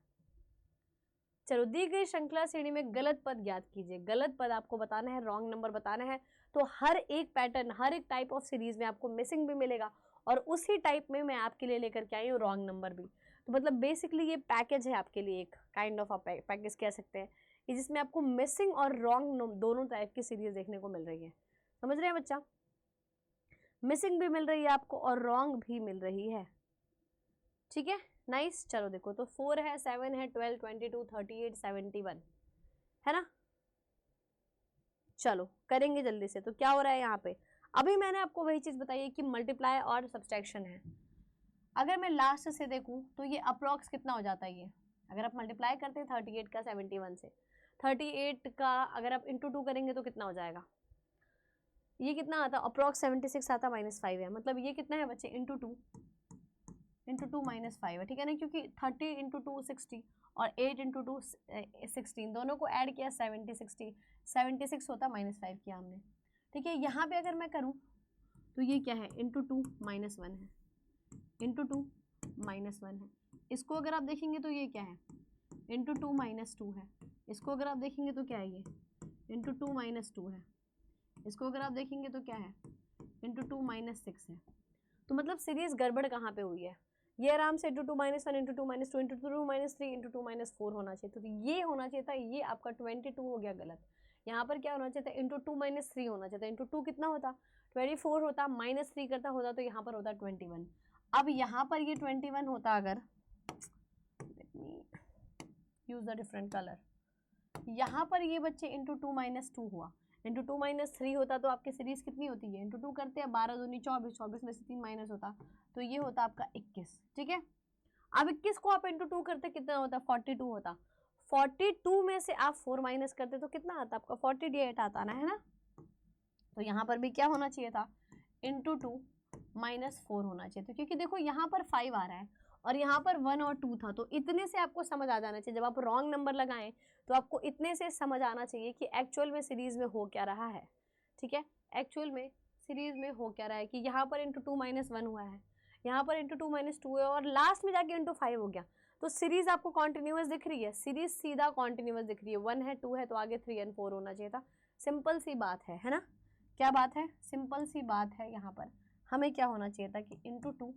चलो, दी गई श्रृंखला श्रेणी में गलत पद ज्ञात कीजिए। गलत पद आपको बताना है, रॉन्ग नंबर बताना है। तो हर एक पैटर्न, हर एक टाइप ऑफ सीरीज में आपको मिसिंग भी मिलेगा और उसी टाइप में मैं आपके लिए लेकर के आई हूँ रॉन्ग नंबर भी। तो मतलब बेसिकली ये पैकेज है आपके लिए, एक काइंड ऑफ पैकेज कह सकते हैं कि जिसमें आपको मिसिंग और रॉन्ग दोनों टाइप की सीरीज देखने को मिल रही है। समझ रहे हैं बच्चा, मिसिंग भी मिल रही है आपको और रॉन्ग भी मिल रही है। ठीक है, नाइस। चलो देखो, तो 4 है, 7 है, 12, 22, 38, 71, है ना। चलो करेंगे जल्दी से। तो क्या हो रहा है यहाँ पे, अभी मैंने आपको वही चीज बताई है कि मल्टीप्लाई और सब्सट्रैक्शन है। अगर मैं लास्ट से देखूं तो ये अप्रॉक्स कितना हो जाता है, ये अगर आप मल्टीप्लाई करते हैं 38 का 71 से, 38 का अगर आप इंटू 2 करेंगे तो कितना हो जाएगा, ये कितना आता है अप्रॉक्स 76 आता, -5 है, मतलब ये कितना है बच्चे, इंटू 2 -5 है, ठीक है ना, क्योंकि 30 इंटू 2 60 और 8 इंटू 2 16, दोनों को ऐड किया 76 होता, -5 किया हमने। ठीक है, यहाँ पे अगर मैं करूँ तो ये क्या है, इंटू 2 -1 है, इंटू 2 -1 है। इसको अगर आप देखेंगे तो ये क्या है, इंटू 2 -2 है। इसको अगर आप देखेंगे तो क्या है, ये इंटू 2 -2 है। इसको अगर आप देखेंगे तो क्या है, इंटू 2 -6 है। तो मतलब सीरीज गड़बड़ कहाँ पे हुई है, ये आराम से इंटू 2 -1 इंटू 2 -2 इंटू 2 -3 इंटू 2 -4 होना चाहिए, तो ये होना चाहिए था, ये आपका 22 हो गया गलत। यहाँ पर क्या होना चाहिए था, इंटू 2 -3 होना चाहिए था, इंटू 2 कितना होता, 24 होता, -3 करता होता तो यहाँ पर होता 21। अब यहाँ पर ये 21 होता, अगर यूज द डिफरेंट कलर, यहाँ पर ये बच्चे इंटू 2 -2 हुआ, इंटू 2 -3 होता तो आपकी सीरीज कितनी होती है, इंटू 2 करते हैं 12 दूनी 24, 24 में से 3 माइनस होता तो ये होता आपका 21। ठीक है, अब 21 को आप इंटू 2 करते कितना होता, 42 होता। 42 में से आप 4 माइनस करते तो कितना आता आपका, 48 आता ना, है ना। तो यहाँ पर भी क्या होना चाहिए था, इंटू 2 -4 होना चाहिए था, क्योंकि देखो यहाँ पर 5 आ रहा है और यहाँ पर 1 और 2 था, तो इतने से आपको समझ आ जाना चाहिए। जब आप रॉन्ग नंबर लगाएं तो आपको इतने से समझ आना चाहिए कि एक्चुअल में सीरीज में हो क्या रहा है। ठीक है, एक्चुअल में सीरीज में हो क्या रहा है कि यहाँ पर इंटू 2 -1 हुआ है, यहाँ पर इंटू 2 -2 है और लास्ट में जाके इंटू 5 हो गया, तो सीरीज आपको कॉन्टिन्यूअस दिख रही है, सीरीज सीधा कॉन्टिन्यूअस दिख रही है। 1 है, 2 है, तो आगे 3 एंड 4 होना चाहिए था। सिंपल सी बात है ना, क्या बात है, सिंपल सी बात है। यहाँ पर हमें क्या होना चाहिए था कि इंटू 2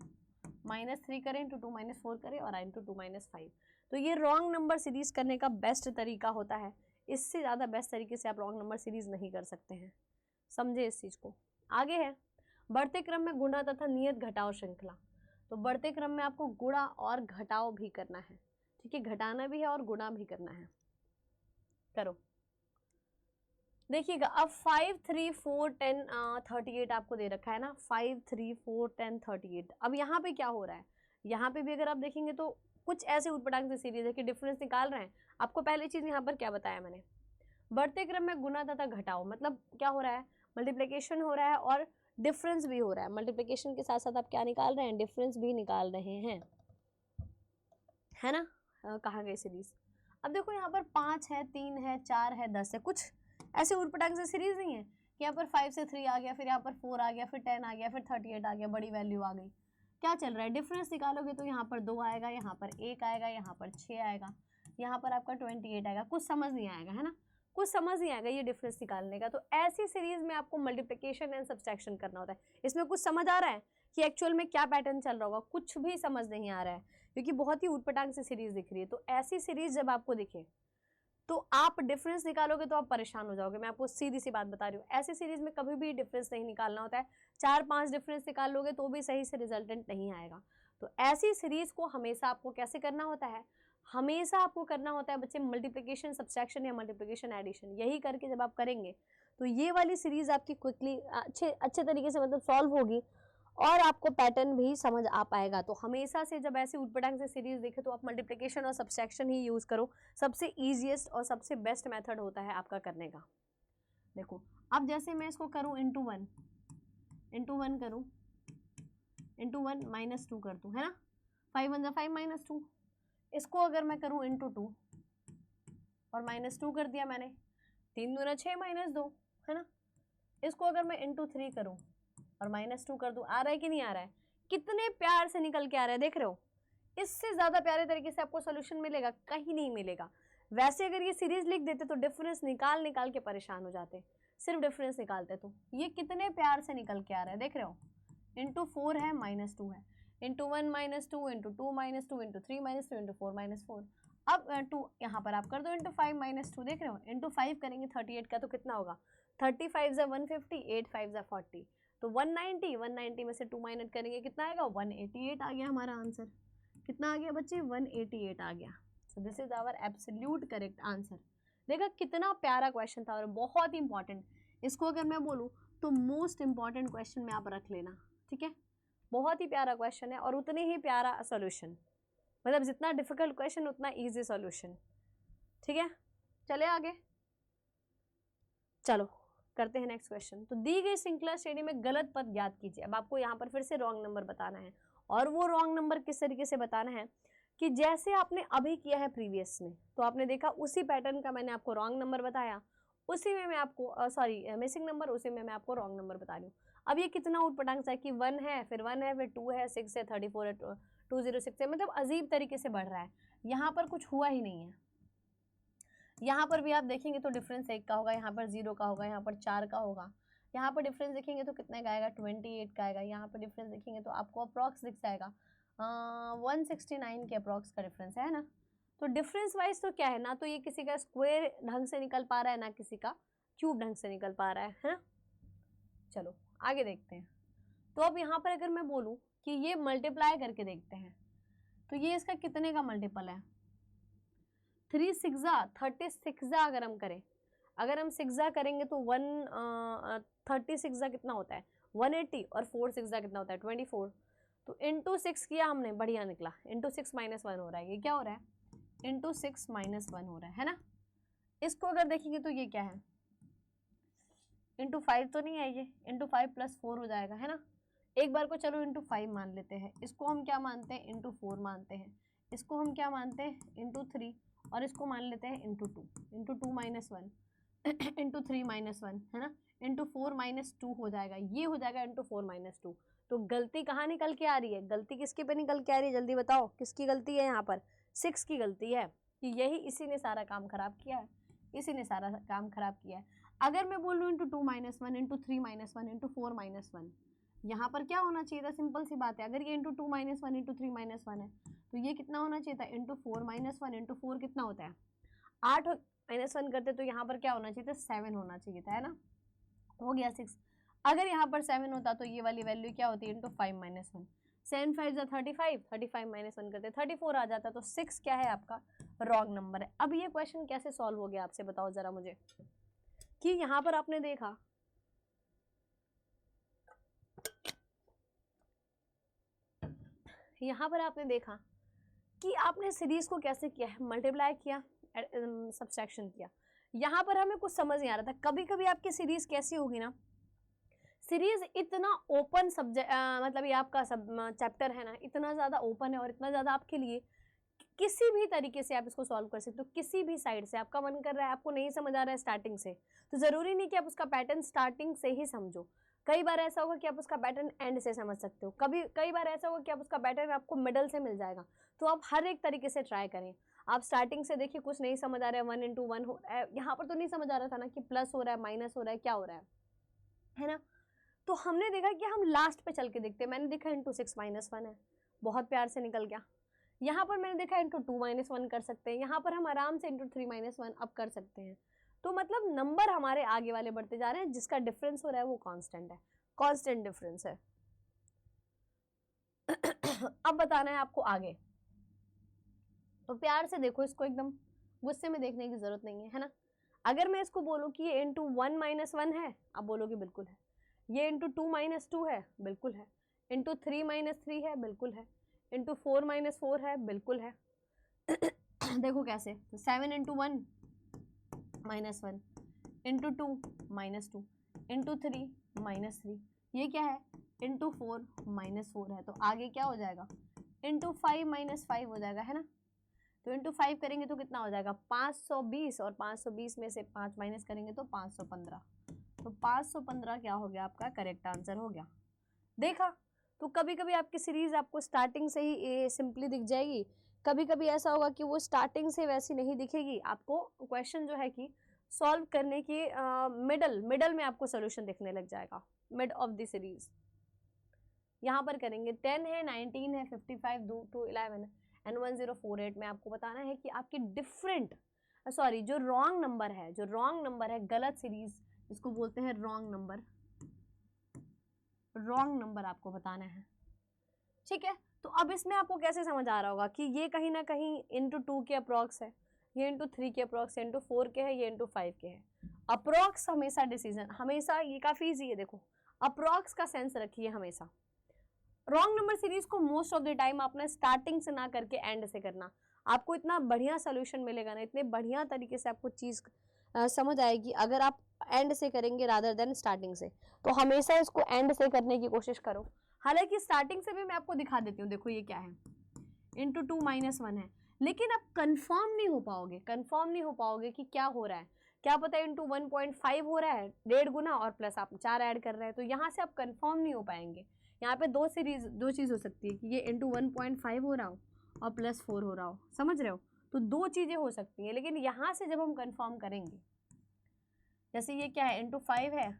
-3 करें, इंटू 2 -4 करें और इंटू 2 -5। तो ये रॉन्ग नंबर सीरीज करने का बेस्ट तरीका होता है, इससे ज़्यादा बेस्ट तरीके से आप रॉन्ग नंबर सीरीज नहीं कर सकते हैं। समझे इस चीज़ को। आगे है बढ़ते क्रम में गुणा तथा नियत घटाव श्रृंखला। तो बढ़ते क्रम में आपको गुणा और घटाव भी करना है। ठीक है, घटाना भी है और गुणा भी करना है। करो, देखिएगा अब 5 3 4 10 38 आपको दे रखा है ना, 5 3 4 10 38। अब यहाँ पे क्या हो रहा है, यहाँ पे भी अगर आप देखेंगे तो कुछ ऐसे उटपटांग से सीरीज है कि डिफरेंस निकाल रहे हैं। आपको पहली चीज यहाँ पर क्या बताया मैंने, बढ़ते क्रम में गुणा तथा घटाओ, मतलब क्या हो रहा है, मल्टीप्लिकेशन हो रहा है और डिफरेंस भी हो रहा है। मल्टीप्लिकेशन के साथ साथ आप क्या निकाल रहे हैं, डिफरेंस भी निकाल रहे हैं, है ना। कहाँ गई सीरीज, अब देखो यहाँ पर 5 है, 3 है, 4 है, 10 है, कुछ ऐसे उटपटांग से सीरीज नहीं है कि यहाँ पर 5 से 3 आ गया, फिर यहाँ पर 4 आ गया, फिर 10 आ गया, फिर 38 आ गया, बड़ी वैल्यू आ गई। क्या चल रहा है, डिफरेंस निकालोगे तो यहाँ पर 2 आएगा, यहाँ पर 1 आएगा, यहाँ पर 6 आएगा, यहाँ पर आपका 28 आएगा। कुछ समझ नहीं आएगा, है ना, कुछ समझ नहीं आएगा ये डिफरेंस निकालने का। तो ऐसी सीरीज में आपको मल्टीप्लिकेशन एंड सब्सट्रैक्शन करना होता है। इसमें कुछ समझ आ रहा है कि एक्चुअल में क्या पैटर्न चल रहा होगा, कुछ भी समझ नहीं आ रहा है क्योंकि बहुत ही उटपटांग से सीरीज दिख रही है। तो ऐसी सीरीज जब आपको दिखे तो आप डिफरेंस निकालोगे तो आप परेशान हो जाओगे। मैं आपको सीधी सी बात बता रही हूँ, ऐसी सीरीज में कभी भी डिफरेंस नहीं निकालना होता है। 4-5 डिफरेंस निकाल लोगे तो भी सही से रिजल्टेंट नहीं आएगा। तो ऐसी सीरीज को हमेशा आपको कैसे करना होता है, हमेशा आपको करना होता है बच्चे मल्टीप्लिकेशन सब्सट्रैक्शन या मल्टीप्लिकेशन एडिशन। यही करके जब आप करेंगे तो ये वाली सीरीज आपकी क्विकली अच्छे तरीके से मतलब सॉल्व होगी और आपको पैटर्न भी समझ आ पाएगा। तो हमेशा से जब ऐसी उटपटांग से सीरीज देखे तो आप मल्टीप्लिकेशन और सब्सट्रैक्शन ही यूज करो, सबसे ईजिएस्ट और सबसे बेस्ट मेथड होता है आपका करने का। देखो अब जैसे मैं इसको करूं इंटू 1 करूं इंटू 1 माइनस 2 कर दूँ, है ना, 5 1 5 माइनस 2। इसको अगर मैं करूँ इंटू 2 और माइनस 2 कर दिया मैंने, 3 दूना 6 माइनस 2, है ना। इसको अगर मैं इंटू 3 करूँ और माइनस 2 कर दूँ, आ रहा है कि नहीं आ रहा है, कितने प्यार से निकल के आ रहा है, देख रहे हो। इससे ज़्यादा प्यारे तरीके से आपको सोल्यूशन मिलेगा, कहीं नहीं मिलेगा। वैसे अगर ये सीरीज लिख देते तो डिफरेंस निकाल निकाल के परेशान हो जाते, सिर्फ डिफरेंस निकालते। तो ये कितने प्यार से निकल के आ रहा है, देख रहे हो। इंटू 4 है, माइनस 2 है, into 1 minus 2, into 2 minus 2, into 3 minus 2, into 4 minus 4। अब 2 यहाँ पर आप कर दो इंटू 5 माइनस 2, देख रहे हो। इंटू 5 करेंगे 38 का तो कितना होगा, 35 ज़ा 150, 8 5 ज़ा 40, तो 190 में से 2 माइनस करेंगे कितना आएगा, 188 आ गया हमारा आंसर। कितना आ गया बच्चे, 188 आ गया। So this is our absolute correct answer. देखा कितना प्यारा क्वेश्चन था और बहुत ही इंपॉर्टेंट। इसको अगर मैं बोलूँ तो मोस्ट इंपॉर्टेंट क्वेश्चन में आप रख लेना, ठीक है। बहुत ही प्यारा क्वेश्चन है और उतने ही प्यारा सॉल्यूशन, मतलब जितना डिफिकल्ट क्वेश्चन उतना इजी सॉल्यूशन, ठीक है। चले आगे, चलो करते हैं नेक्स्ट क्वेश्चन। तो दी गई श्रृंखला श्रेणी में गलत पद ज्ञात कीजिए। अब आपको यहाँ पर फिर से रॉन्ग नंबर बताना है, और वो रॉन्ग नंबर किस तरीके से बताना है कि जैसे आपने अभी किया है प्रीवियस में, तो आपने देखा उसी पैटर्न का मैंने आपको रॉन्ग नंबर बताया, उसी में मैं आपको मिसिंग नंबर, उसी में मैं आपको रॉन्ग नंबर बता रही हूँ। अब ये कितना उटपटांग सा है कि 1 है, फिर 1 है, फिर 2 है, 6 है, 34 है, 206 है, मतलब अजीब तरीके से बढ़ रहा है। यहाँ पर कुछ हुआ ही नहीं है। यहाँ पर भी आप देखेंगे तो डिफरेंस 1 का होगा, यहाँ पर 0 का होगा, यहाँ पर 4 का होगा। यहाँ पर डिफरेंस देखेंगे तो कितने का आएगा, 28 का आएगा। यहाँ पर डिफरेंस देखेंगे तो आपको अप्रॉक्स दिख जाएगा 169 के अप्रॉक्स का डिफरेंस है ना। तो डिफरेंस वाइज तो क्या है ना, तो ये किसी का स्क्वायर ढंग से निकल पा रहा है, ना किसी का क्यूब ढंग से निकल पा रहा है ना। चलो आगे देखते हैं। तो अब यहाँ पर अगर मैं बोलूँ कि ये मल्टीप्लाई करके देखते हैं, तो ये इसका कितने का मल्टीपल है, 3 6 36 अगर हम करें, अगर हम 6 करेंगे तो 36 कितना होता है, 180, और 4 6 कितना होता है, 24। तो इंटू 6 किया हमने, बढ़िया निकला। इंटू 6 माइनस 1 हो रहा है, ये क्या हो रहा है, इंटू 6 माइनस 1 हो रहा है ना। इसको अगर देखेंगे तो ये क्या है, इंटू 5 तो नहीं है, ये इंटू 5 प्लस 4 हो जाएगा, है ना। एक बार को चलो इंटू 5 मान लेते हैं, इसको हम क्या मानते हैं, इंटू 4 मानते हैं, इसको हम क्या मानते हैं, इंटू 3, और इसको मान लेते हैं into 2, into 2 minus 1, into 3 minus 1, है ना, इंटू 4 माइनस 2 हो जाएगा, ये हो जाएगा इंटू 4 माइनस 2। तो गलती कहाँ निकल के आ रही है, गलती किसके पे निकल के आ रही है, जल्दी बताओ किसकी गलती है, यहाँ पर 6 की गलती है, कि यही इसी ने सारा काम खराब किया है, इसी ने सारा काम खराब किया है। अगर मैं बोल रही हूँ into 2 minus 1, into 3 minus 1, into 4 minus 1, यहाँ पर क्या होना चाहिए था, सिंपल सी बात है। अगर ये इंटू 2 माइनस 1, इंटू 3 माइनस 1 है, तो ये कितना होना चाहिए था, इंटू 4 माइनस 1, इंटू 4 कितना होता है 8, माइनस 1 करते तो यहाँ पर क्या होना चाहिए था, 7 होना चाहिए था, है ना। हो गया 6। अगर यहाँ पर 7 होता तो ये वाली वैल्यू क्या होती है, इंटू 5 माइनस 1, 7 5 35, 35 माइनस 1 करते 34 आ जाता। तो 6 क्या है आपका, रॉन्ग नंबर है। अब ये क्वेश्चन कैसे सॉल्व हो गया, आपसे बताओ जरा मुझे, कि यहाँ पर आपने देखा कि आपने सीरीज को कैसे किया है, मल्टीप्लाई किया, सब्सट्रैक्शन किया। यहाँ पर हमें कुछ समझ नहीं आ रहा था। कभी कभी आपकी सीरीज कैसी होगी ना, सीरीज इतना ओपन सब्जेक्ट, मतलब ये आपका सब चैप्टर है ना, इतना ज़्यादा ओपन है और इतना ज़्यादा आपके लिए किसी भी तरीके से आप इसको सॉल्व कर सकते हो, किसी भी साइड से। आपका मन कर रहा है, आपको नहीं समझ आ रहा है स्टार्टिंग से, तो ज़रूरी नहीं कि आप उसका पैटर्न स्टार्टिंग से ही समझो। कई बार ऐसा होगा कि आप उसका पैटर्न एंड से समझ सकते हो, कई बार ऐसा होगा कि आप उसका पैटर्न आपको मिडल से मिल जाएगा। तो आप हर एक तरीके से ट्राई करें। आप स्टार्टिंग से देखिए, कुछ नहीं समझ आ रहा है, 1 इंटू 1 हो रहा है, यहाँ पर तो नहीं समझ आ रहा था ना कि प्लस हो रहा है, माइनस हो रहा है, क्या हो रहा है ना। तो हमने देखा कि हम लास्ट पे चल के देखते हैं। मैंने देखा इंटू 6 माइनस 1 है, बहुत प्यार से निकल गया। यहाँ पर मैंने देखा इंटू 2 माइनस 1 कर सकते हैं, यहाँ पर हम आराम से इंटू 3 माइनस 1 अब कर सकते हैं। तो मतलब नंबर हमारे आगे वाले बढ़ते जा रहे हैं, जिसका डिफरेंस हो रहा है वो कांस्टेंट है, कांस्टेंट डिफरेंस है। अब बताना है आपको आगे, तो प्यार से देखो इसको, एकदम गुस्से में देखने की जरूरत नहीं है ना। अगर मैं इसको बोलूँ कि ये इंटू 1 माइनस 1 है, आप बोलोगे बिल्कुल है। ये इंटू 2 माइनस 2 है, बिल्कुल है। इंटू 3 माइनस 3 है, बिल्कुल है। इंटू 4 माइनस 4 है, बिल्कुल है। देखो कैसे, तो 7 into 1 minus 1, into 2 minus 2, into 3 minus 3, ये क्या है इंटू 4 -4 है, तो आगे क्या हो जाएगा, इंटू 5 - 5 हो जाएगा, है ना। तो इंटू 5 करेंगे तो कितना हो जाएगा 520, और 520 में से 5 माइनस करेंगे तो 515। तो 515 क्या हो गया आपका करेक्ट आंसर हो गया। देखा, तो कभी कभी आपकी सीरीज आपको स्टार्टिंग से ही सिंपली दिख जाएगी, कभी कभी ऐसा होगा कि वो स्टार्टिंग से वैसी नहीं दिखेगी, आपको क्वेश्चन जो है कि सॉल्व करने की मिडल में आपको सोल्यूशन दिखने लग जाएगा, मिड ऑफ द सीरीज। यहाँ पर करेंगे 10 है, 19 है, 55, 2 11 एंड 1048 में आपको बताना है कि आपकी डिफरेंट जो रॉन्ग नंबर है गलत सीरीज, जिसको बोलते हैं रॉन्ग नंबर आपको बताना है, ठीक है। तो अब इसमें आपको कैसे समझ आ रहा होगा कि ये कहीं ना कहीं इंटू 2 के अप्रॉक्स है, ये इंटू 3 के अप्रॉक्स है, इंटू 4 के है, ये इंटू 5 के है। अप्रॉक्स हमेशा डिसीजन, हमेशा ये काफी इजी है, देखो अप्रॉक्स का सेंस रखिए हमेशा। रॉन्ग नंबर सीरीज को मोस्ट ऑफ द टाइम आपने स्टार्टिंग से ना करके एंड से करना, आपको इतना बढ़िया सोल्यूशन मिलेगा ना, इतने बढ़िया तरीके से आपको चीज समझ आएगी अगर आप एंड से करेंगे रादर देन स्टार्टिंग से। तो हमेशा इसको एंड से करने की कोशिश करो। हालांकि स्टार्टिंग से भी मैं आपको दिखा देती हूँ, देखो ये क्या है, इंटू 2 -1 है, लेकिन आप कंफर्म नहीं हो पाओगे कि क्या हो रहा है, क्या पता इंटू 1.5 हो रहा है 1.5 गुना और प्लस आप 4 ऐड कर रहे हैं, तो यहाँ से आप कंफर्म नहीं हो पाएंगे। यहाँ पे दो चीज़ हो सकती है कि ये इंटू 1.5 हो रहा हो और प्लस 4 हो रहा हो, समझ रहे हो, तो दो चीज़ें हो सकती हैं। लेकिन यहाँ से जब हम कंफर्म करेंगे, जैसे ये क्या है इंटू 5 है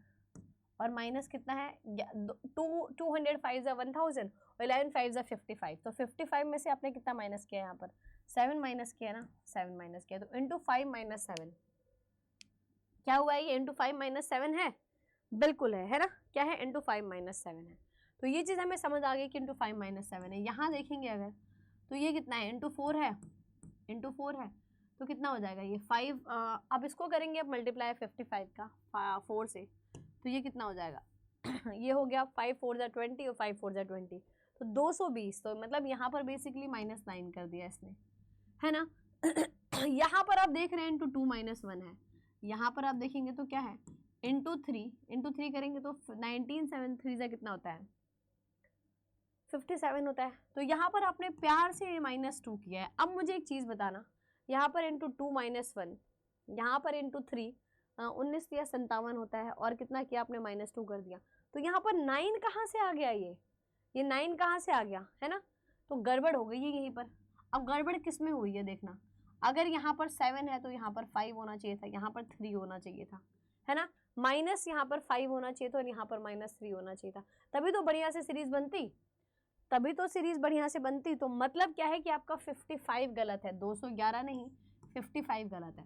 और माइनस कितना है 205 ज़ा 1000 और 11 5 ज़ा 55, तो 55 में से आपने कितना माइनस किया, यहाँ पर 7 माइनस किया ना, 7 माइनस किया, तो इंटू 5 - 7 क्या हुआ है, ये इंटू 5 - 7 है, बिल्कुल है ना, क्या है इंटू 5 - 7 है। तो ये चीज़ हमें समझ आ गई कि इंटू 5 - 7 है। यहाँ देखेंगे अगर तो ये कितना है इंटू 4 है, तो कितना हो जाएगा ये 5, अब इसको करेंगे अब मल्टीप्लाई 55 का 4 से, तो ये कितना हो जाएगा ये हो गया 5 4 ज़ा 20 और 5 4 ज़ा 20, तो 220। तो मतलब यहाँ पर बेसिकली -9 कर दिया इसने, है ना। यहाँ पर आप देख रहे हैं इंटू 2 -1 है, यहाँ पर आप देखेंगे तो क्या है इंटू 3 करेंगे तो 19 7 3 ज़ा कितना होता है 57 होता है। तो यहाँ पर आपने प्यार से -2 किया है। अब मुझे एक चीज़ बताना, यहाँ पर इंटू 2 -1, यहाँ पर इंटू 3 19 या 57 होता है, और कितना किया आपने -2 कर दिया, तो यहाँ पर 9 कहाँ से आ गया, ये 9 कहाँ से आ गया, है ना। तो गड़बड़ हो गई है यहीं पर। अब गड़बड़ किस में हुई है देखना, अगर यहाँ पर 7 है तो यहाँ पर 5 होना चाहिए था, यहाँ पर 3 होना चाहिए था, है ना, माइनस यहाँ पर 5 होना चाहिए था और यहाँ पर -3 होना चाहिए था, तभी तो बढ़िया से सीरीज बनती, तो मतलब क्या है कि आपका 55 गलत है, 211 नहीं 55 गलत है।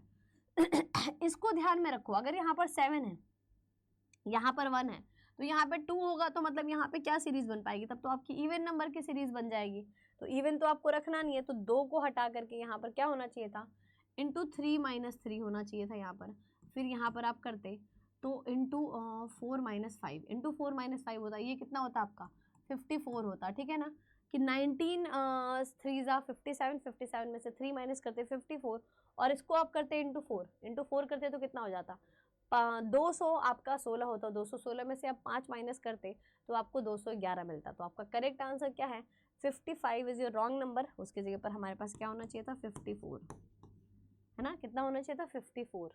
इसको ध्यान में रखो, अगर यहाँ पर 7 है, यहाँ पर 1 है, तो यहाँ पे 2 होगा, तो मतलब यहाँ पे क्या सीरीज बन पाएगी, तब तो आपकी इवन नंबर की सीरीज बन जाएगी। तो इवन तो आपको रखना नहीं है, तो 2 को हटा करके यहाँ पर क्या होना चाहिए था, इंटू 3 - 3 होना चाहिए था यहाँ पर। फिर यहाँ पर आप करते तो इंटू 4 - 5, इंटू 4 - 5 होता, ये कितना होता आपका 54 होता, ठीक है ना, कि 19 3 ज़ा 57, 57 में से 3 माइनस करते 54, और इसको आप करते इंटू 4 करते तो कितना हो जाता 200, आपका 16 होता, 216 में से आप 5 माइनस करते तो आपको 211 मिलता। तो आपका करेक्ट आंसर क्या है 55 इज योर रॉन्ग नंबर, उसके जगह पर हमारे पास क्या होना चाहिए था 54, है ना, कितना होना चाहिए था 54।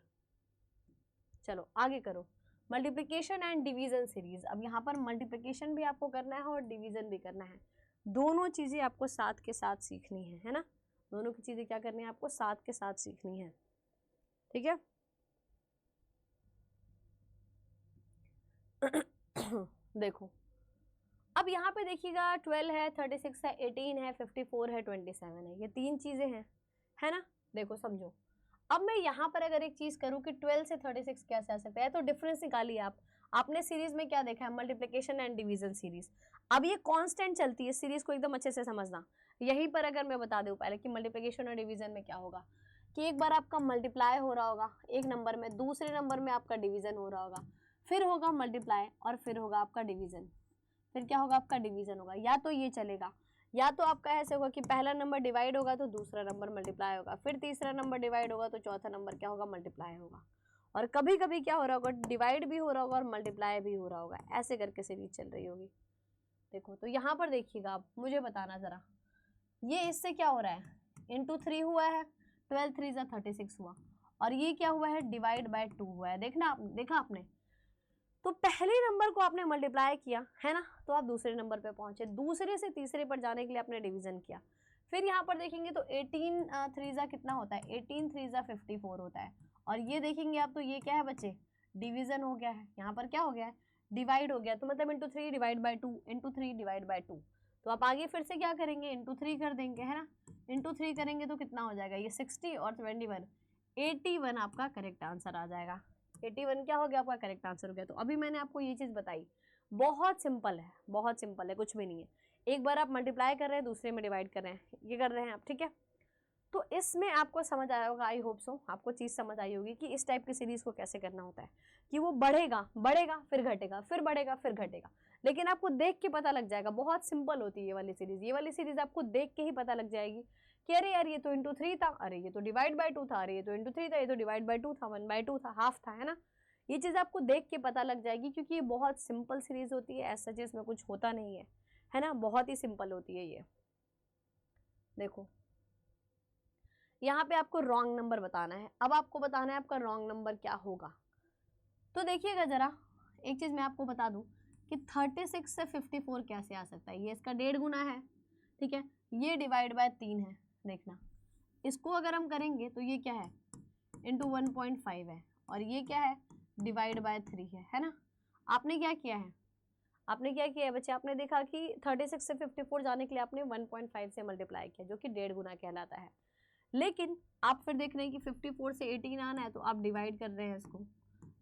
चलो आगे करो, मल्टीप्लिकेशन एंड डिवीजन सीरीज। अब यहाँ पर मल्टीप्लिकेशन भी आपको करना है और डिवीजन भी करना है, दोनों चीज़ें आपको साथ के साथ सीखनी है ना, दोनों की चीज़ें क्या करनी है आपको साथ के साथ सीखनी है, ठीक है। देखो अब यहाँ पे देखिएगा 12 है, 36 है, 18 है, 54 है, 27 है, ये तीन चीज़ें हैं, है ना। देखो समझो, अब मैं यहाँ पर अगर एक चीज़ करूँ कि 12 से 36 कैसे आ सकता है, तो डिफरेंस निकालिए आप। आपने सीरीज में क्या देखा है मल्टीप्लिकेशन एंड डिवीजन सीरीज, अब ये कांस्टेंट चलती है, सीरीज को एकदम अच्छे से समझना। यहीं पर अगर मैं बता दूँ पहले कि मल्टीप्लिकेशन और डिवीजन में क्या होगा, कि एक बार आपका मल्टीप्लाई हो रहा होगा एक नंबर में, दूसरे नंबर में आपका डिवीजन हो रहा होगा, फिर होगा मल्टीप्लाई और फिर होगा आपका डिवीजन, फिर क्या होगा आपका डिवीजन होगा। या तो ये चलेगा, या तो आपका ऐसे होगा कि पहला नंबर डिवाइड होगा तो दूसरा नंबर मल्टीप्लाई होगा, फिर तीसरा नंबर डिवाइड होगा तो चौथा नंबर क्या होगा मल्टीप्लाई होगा, और कभी कभी क्या हो रहा होगा डिवाइड भी हो रहा होगा और मल्टीप्लाई भी हो रहा होगा, ऐसे करके सीरीज चल रही होगी, देखो तो यहाँ पर देखिएगा, आप मुझे बताना जरा, ये इससे क्या हो रहा है, इंटू 3 हुआ है, 12 3 जा 36 हुआ, और ये क्या हुआ है, डिवाइड बाय 2 हुआ है। देखा आपने, तो पहले नंबर को आपने मल्टीप्लाई किया है ना, तो आप दूसरे नंबर पे पहुंचे, दूसरे से तीसरे पर जाने के लिए आपने डिवीजन किया। फिर यहाँ पर देखेंगे तो 18 3 जा कितना होता है, 18 3 जा 54 होता है, और ये देखेंगे आप तो ये क्या है बच्चे, डिवीजन हो गया है, यहाँ पर क्या हो गया है, डिवाइड हो गया, तो मतलब into 3 divide by 2, into 3 divide by 2, तो आप आगे फिर से क्या करेंगे, इंटू 3 कर देंगे, है ना, इंटू 3 करेंगे तो कितना हो जाएगा, ये 60 और 21 81 आपका करेक्ट आंसर आ जाएगा। 81 क्या हो गया, आपका करेक्ट आंसर हो गया। तो अभी मैंने आपको ये चीज़ बताई, बहुत सिंपल है, बहुत सिंपल है, कुछ भी नहीं है। एक बार आप मल्टीप्लाई कर रहे हैं, दूसरे में डिवाइड कर रहे हैं, ये कर रहे हैं आप, ठीक है। तो इसमें आपको समझ आया होगा, आई होप सो, आपको चीज़ समझ आई होगी कि इस टाइप की सीरीज को कैसे करना होता है, कि वो बढ़ेगा बढ़ेगा फिर घटेगा, फिर बढ़ेगा फिर घटेगा, लेकिन आपको देख के पता लग जाएगा, बहुत सिंपल होती है ये वाली सीरीज। ये वाली सीरीज आपको देख के ही पता लग जाएगी कि अरे यार ये तो इंटू 3 था, अरे ये तो डिवाइड बाय 2 था, अरे ये तो इंटू 3 था, ये तो डिवाइड बाय 2 था, 1/2 था, हाफ था, है ना। ये चीज़ आपको देख के पता लग जाएगी, क्योंकि ये बहुत सिंपल सीरीज होती है, ऐसा चीज में कुछ होता नहीं है ना, बहुत ही सिंपल होती है ये। देखो यहाँ पे आपको रॉन्ग नंबर बताना है, अब आपको बताना है आपका रॉन्ग नंबर क्या होगा। तो देखिएगा जरा, एक चीज मैं आपको बता दूं कि 36 से 54 कैसे आ सकता है, ये इसका 1.5 गुना है, ठीक है, ये डिवाइड बाय 3 है, देखना इसको अगर हम करेंगे तो ये क्या है, इंटू 1.5 है, और ये क्या है, डिवाइड बाय 3 है ना। आपने क्या किया है, आपने क्या किया है बच्चे, आपने देखा कि 36 से 54 जाने के लिए आपने 1.5 से मल्टीप्लाई किया, जो कि 1.5 गुना कहलाता है। लेकिन आप फिर देख रहे हैं कि 54 से 18 आना है, तो आप डिवाइड कर रहे हैं इसको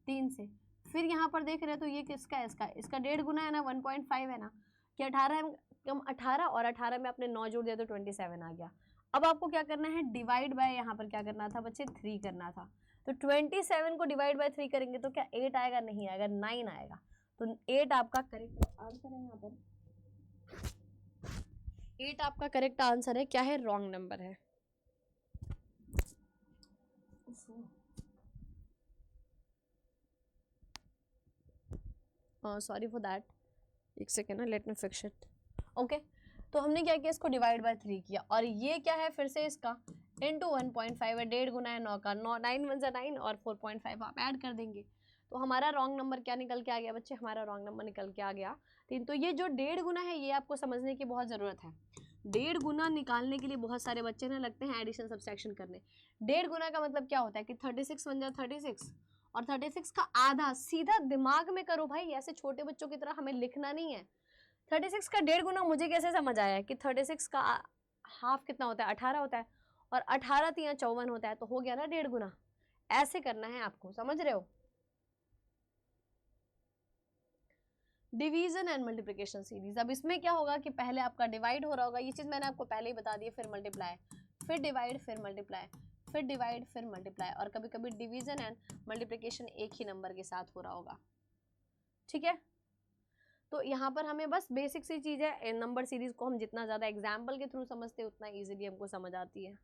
3 से, फिर यहाँ पर देख रहे हैं तो ये किसका है, इसका 1.5 गुना है ना, 1.5 है ना, कि 18 कम 18 और 18 में आपने 9 जोड़ दिया तो 27 आ गया। अब आपको क्या करना है, डिवाइड बाय, यहाँ पर क्या करना था बच्चे, 3 करना था, तो 27 को डिवाइड बाय 3 करेंगे तो क्या 8 आएगा, नहीं आएगा, 9 आएगा, तो 8 आपका करेक्ट आंसर है। यहाँ पर 8 आपका करेक्ट आंसर है, क्या है, रॉन्ग नंबर है। सॉरी फॉर दैट, एक सेकेंड ना, let me fix it. Okay, तो हमने क्या किया, इसको डिवाइड बाय 3 किया, और ये क्या है फिर से इसका इंटू 1.5 है, 1.5 गुना है 9 का, 9 1 9 और 4.5 आप ऐड कर देंगे, तो हमारा रॉन्ग नंबर क्या निकल के आ गया बच्चे, हमारा रॉन्ग नंबर निकल के आ गया 3। तो ये जो 1.5 गुना है, ये आपको समझने की बहुत ज़रूरत है। 1.5 गुना निकालने के लिए बहुत सारे बच्चे ना लगते हैं एडिशन सब्सट्रैक्शन करने। 1.5 गुना का मतलब क्या होता है कि 36 बन जाए 36, और 36 का आधा, सीधा दिमाग में करो भाई, ऐसे छोटे बच्चों की तरह हमें लिखना नहीं है। 36 का 1.5 गुना मुझे कैसे समझ आया है कि 36 का हाफ कितना होता है, 18 होता है, और 18 3 54 होता है, तो हो गया ना 1.5 गुना। ऐसे करना है आपको, समझ रहे हो। डिवीजन एंड मल्टीप्लिकेशन सीरीज, अब इसमें क्या होगा कि पहले आपका डिवाइड हो रहा होगा, ये चीज मैंने आपको पहले ही बता दी, फिर मल्टीप्लाई, फिर डिवाइड, फिर मल्टीप्लाई, फिर डिवाइड, फिर मल्टीप्लाई, और कभी कभी डिवीजन एंड मल्टीप्लिकेशन एक ही नंबर के साथ हो रहा होगा, ठीक है। तो यहाँ पर हमें बस बेसिक सी चीज़ है, नंबर सीरीज को हम जितना ज़्यादा एग्जाम्पल के थ्रू समझते हैं उतना इजीली हमको समझ आती है।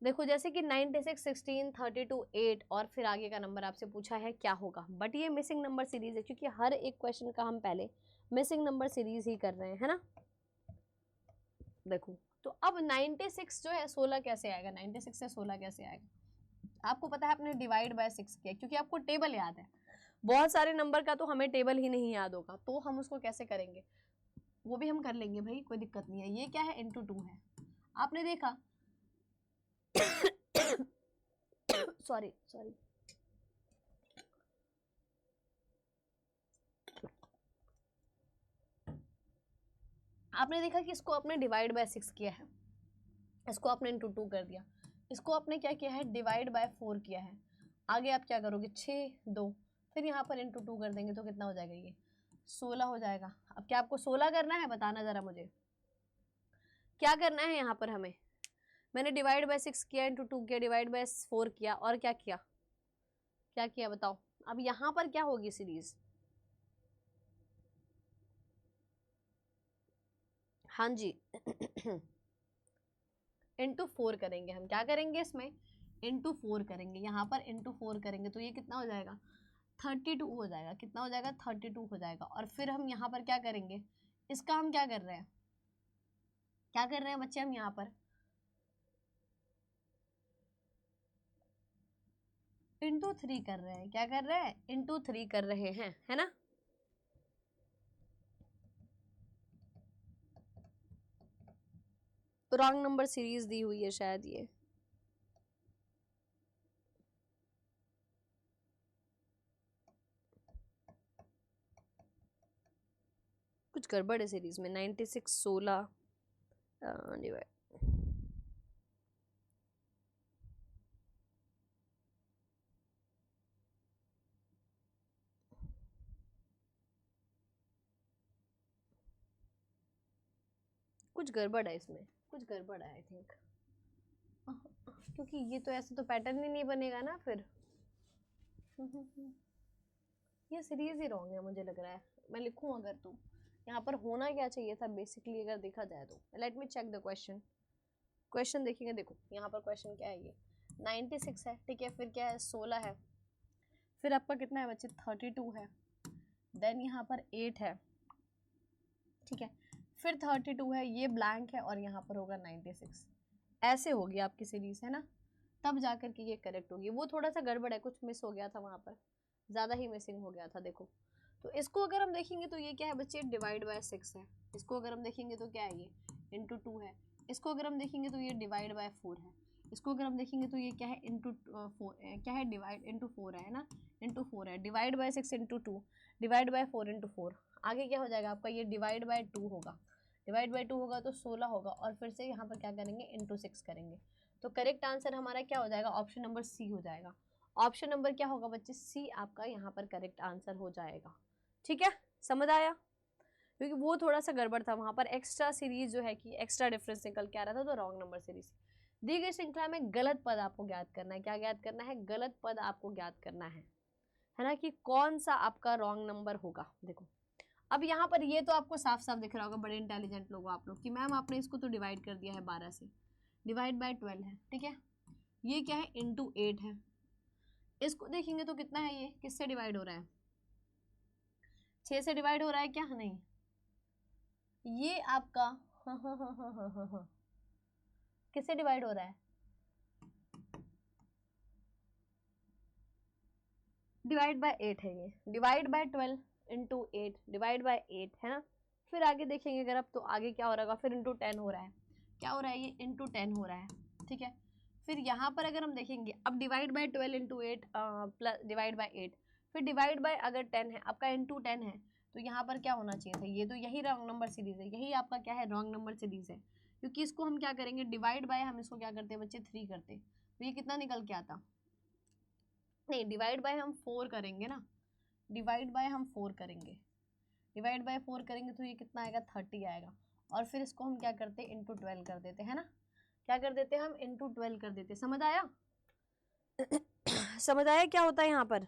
देखो जैसे कि 96 16 32 8 और फिर आगे का नंबर आपसे पूछा है क्या होगा, बट ये मिसिंग नंबर सीरीज है, क्योंकि हर एक क्वेश्चन का हम पहले मिसिंग नंबर सीरीज ही कर रहे हैं, है ना। देखो तो अब 96 जो है 16 कैसे आएगा, 96 से 16 कैसे आएगा। आपको पता है आपने डिवाइड बाय 6 किया, क्योंकि आपको टेबल याद है। बहुत सारे नंबर का तो हमें टेबल ही नहीं याद होगा, तो हम उसको कैसे करेंगे, वो भी हम कर लेंगे भाई, कोई दिक्कत नहीं है। ये क्या है, इंटू 2 है, आपने देखा सॉरी सॉरी, आपने देखा कि इसको आपने डिवाइड बाय 6 किया है, इसको आपने इंटू 2 कर दिया, इसको आपने क्या किया है, डिवाइड बाय 4 किया है। आगे आप क्या करोगे, 6 2, फिर यहाँ पर इंटू 2 कर देंगे तो कितना हो जाएगा, ये 16 हो जाएगा। अब क्या आपको 16 करना है, बताना जरा मुझे क्या करना है। यहाँ पर हमें, मैंने डिवाइड बाय 6 किया, इंटू 2 किया, डिवाइड बाय 4 किया, और क्या किया, क्या किया बताओ। अब यहाँ पर क्या होगी सीरीज, हाँ जी इंटू 4 करेंगे हम, क्या करेंगे इसमें, इंटू 4 करेंगे, यहाँ पर इंटू 4 करेंगे, तो ये कितना हो जाएगा, 32 हो जाएगा। कितना हो जाएगा? 32 हो जाएगा। और फिर हम यहाँ पर क्या करेंगे, इसका हम क्या कर रहे हैं, क्या कर रहे हैं बच्चे, हम यहाँ पर इंटू 3 कर रहे हैं। क्या कर रहे हैं? इंटू 3 कर रहे हैं, है ना। रॉन्ग नंबर सीरीज दी हुई है शायद ये। कुछ गड़बड़ है सीरीज में। 96 16 डिवाइड, कुछ गड़बड़ है इसमें, कुछ गड़बड़ है आई थिंक, क्योंकि ये तो ऐसे तो पैटर्न ही नहीं बनेगा ना फिर। ये सीरीज ही रॉन्ग है मुझे लग रहा है। मैं लिखूं अगर तो यहाँ पर होना क्या चाहिए था बेसिकली अगर देखा जाए तो। Let me check the question. Question देखेंगे, देखो यहाँ पर क्वेश्चन क्या है, ये 96 है, ठीक है, फिर क्या है 16 है, फिर आपका कितना है बच्चे 32 है, देन यहाँ पर 8 है, ठीक है, फिर 32 है, ये ब्लैंक है और यहाँ पर होगा 96। ऐसे होगी आपकी सीरीज, है ना, तब जाकर के ये करेक्ट होगी। वो थोड़ा सा गड़बड़ है, कुछ मिस हो गया था वहाँ पर, ज़्यादा ही मिसिंग हो गया था। देखो तो इसको अगर हम देखेंगे तो ये क्या है बच्चे, डिवाइड बाय 6 है। इसको अगर हम देखेंगे तो क्या है, ये इंटू 2 है। इसको अगर हम देखेंगे तो ये डिवाइड बाय 4 है। इसको अगर हम देखेंगे तो ये क्या है, इंटू 4 क्या है, डिवाइड इंटू 4 है ना, इंटू 4 है। Divide by 6 into 2, divide by 4 into 4। आगे क्या हो जाएगा आपका, ये डिवाइड बाय 2 होगा। डिवाइड बाय 2 होगा तो 16 होगा, और फिर से यहाँ पर क्या करेंगे, इंटू 6 करेंगे। तो करेक्ट आंसर हमारा क्या हो जाएगा, ऑप्शन नंबर सी हो जाएगा। ऑप्शन नंबर क्या होगा बच्चे, सी आपका यहाँ पर करेक्ट आंसर हो जाएगा। ठीक है, समझ आया, क्योंकि वो थोड़ा सा गड़बड़ था वहां पर। एक्स्ट्रा सीरीज जो है कि एक्स्ट्रा डिफरेंस निकल के आ रहा था, तो रॉन्ग नंबर सीरीज। दी गई श्रृंखला में गलत पद आपको ज्ञात करना है। क्या ज्ञात करना है, गलत पद आपको ज्ञात करना है ना, कि कौन सा आपका रॉन्ग नंबर होगा। देखो अब यहाँ पर ये तो आपको साफ साफ दिख रहा होगा, बड़े इंटेलिजेंट लोग आप लोग, कि मैम आपने इसको तो डिवाइड कर दिया है 12 से, डिवाइड बाय 12 है, ठीक है, ये क्या है, इंटू 8 है। इसको देखेंगे तो कितना है, ये किससे डिवाइड हो रहा है, 6 से डिवाइड हो रहा है क्या, नहीं, ये आपका किससे डिवाइड हो रहा है, डिवाइड बाय 8 है ये, divide by 12 into 8 divide by 8 है ना। फिर आगे देखेंगे अगर आप, तो आगे क्या हो रहा है, फिर इंटू 10 हो रहा है। क्या हो रहा है, ये इंटू 10 हो रहा है, ठीक है। फिर यहाँ पर अगर हम देखेंगे, अब divide by 12 into 8 plus divide by 8, फिर डिवाइड बाय अगर 10 है आपका, इंटू 10 है, तो यहाँ पर क्या होना चाहिए था, ये तो यही रॉन्ग नंबर सीरीज है, यही आपका क्या है, रॉन्ग नंबर सीरीज है। क्योंकि इसको हम क्या करेंगे, डिवाइड बाय हम इसको क्या करते हैं बच्चे, 3 करते, तो ये कितना निकल के आता, नहीं डिवाइड बाय हम 4 करेंगे ना, डिवाइड बाय हम 4 करेंगे, डिवाइड बाय 4 करेंगे तो ये कितना आएगा, 30 आएगा। और फिर इसको हम क्या करते हैं, इंटू 12 कर देते हैं ना, क्या कर देते हैं हम, इंटू 12 कर देते हैं। समझ आया समझ आया क्या होता है यहाँ पर,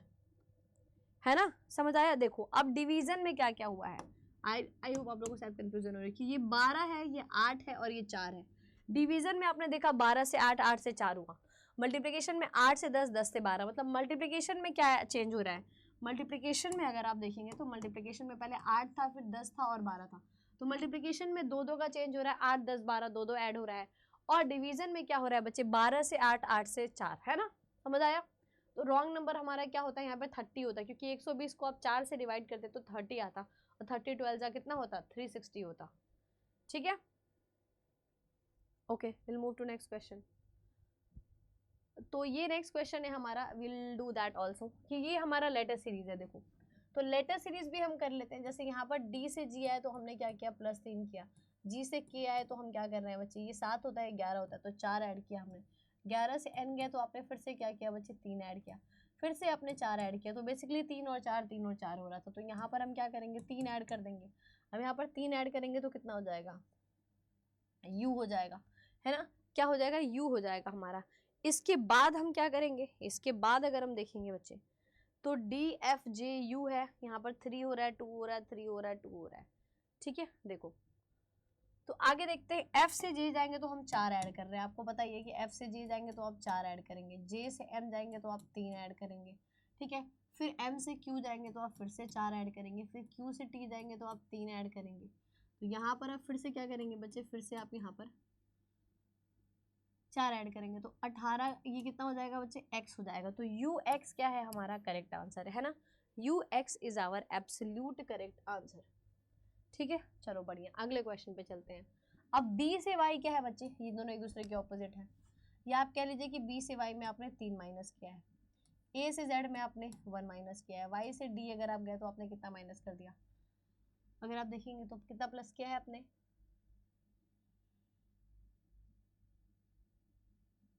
है ना, समझ आया। देखो अब डिवीजन में क्या क्या हुआ है, आई होप आप लोगों को शायद कंफ्यूजन हो रही है कि ये 12 है, ये 8 है और ये 4 है। डिवीजन में आपने देखा 12 से 8, 8 से 4 हुआ। मल्टीप्लिकेशन में 8 से 10, 10 से 12, मतलब मल्टीप्लिकेशन में क्या चेंज हो रहा है, मल्टीप्लिकेशन में अगर आप देखेंगे तो मल्टीप्लिकेशन में पहले 8 था, फिर 10 था और 12 था। तो मल्टीप्लिकेशन में 2 2 का चेंज हो रहा है, 8 10 12 2 2 ऐड हो रहा है। और डिवीजन में क्या हो रहा है बच्चे, 12 से 8, 8 से 4, है ना, समझ आया। तो रॉन्ग नंबर हमारा क्या होता है यहाँ पे, 30 होता है, क्योंकि 120 को आप 4 से डिवाइड करते तो 30 आता, और 30 12 जा कितना होता, 360 होता। ठीक है, okay, will move to next question. तो ये नेक्स्ट क्वेश्चन है हमारा, विल डू दैट ऑल्सो, कि ये हमारा लेटर सीरीज है। देखो तो लेटर सीरीज भी हम कर लेते हैं। जैसे यहाँ पर डी से जी आए तो हमने क्या किया, +3 किया। जी से के आए तो हम क्या कर रहे हैं बच्चे, ये 7 होता है, 11 होता है, तो 4 ऐड किया हमने। 11 से n गया तो आपने फिर से क्या किया बच्चे, 3 ऐड किया, फिर से आपने 4 ऐड किया। तो बेसिकली 3 और 4 3 और 4 हो रहा था। तो यहाँ पर हम क्या करेंगे, 3 ऐड कर देंगे। हम यहाँ पर 3 ऐड करेंगे तो कितना हो जाएगा, u हो जाएगा, है ना, क्या हो जाएगा, u हो जाएगा हमारा। इसके बाद हम क्या करेंगे, इसके बाद अगर हम देखेंगे बच्चे तो DFJU है, यहाँ पर 3 हो रहा है, 2 हो रहा है, 3 हो रहा है, 2 हो रहा है। ठीक है, देखो तो आगे देखते हैं, F से J जाएंगे तो हम 4 ऐड कर रहे हैं। आपको पता ही है कि F से J जाएंगे तो आप 4 ऐड करेंगे, J से M जाएंगे तो आप 3 ऐड करेंगे। ठीक है, फिर m से q जाएंगे तो आप फिर से 4 ऐड करेंगे, फिर q से t जाएंगे तो आप 3 ऐड करेंगे। तो यहाँ पर आप फिर से क्या करेंगे बच्चे, फिर से आप यहाँ पर 4 ऐड करेंगे तो 18, ये कितना हो जाएगा बच्चे, x हो जाएगा। तो ux क्या है हमारा करेक्ट आंसर है ना, ux is our absolute correct answer. ठीक है, चलो बढ़िया, अगले क्वेश्चन पे चलते हैं। अब b से y क्या है बच्चे, ये दोनों एक दूसरे के ऑपोजिट है। या आप कह लीजिए कि b से y में आपने 3 माइनस किया है, a से z में आपने 1 माइनस किया है, y से d अगर आप गए तो आपने कितना माइनस कर दिया, अगर आप देखेंगे तो कितना प्लस किया है आपने,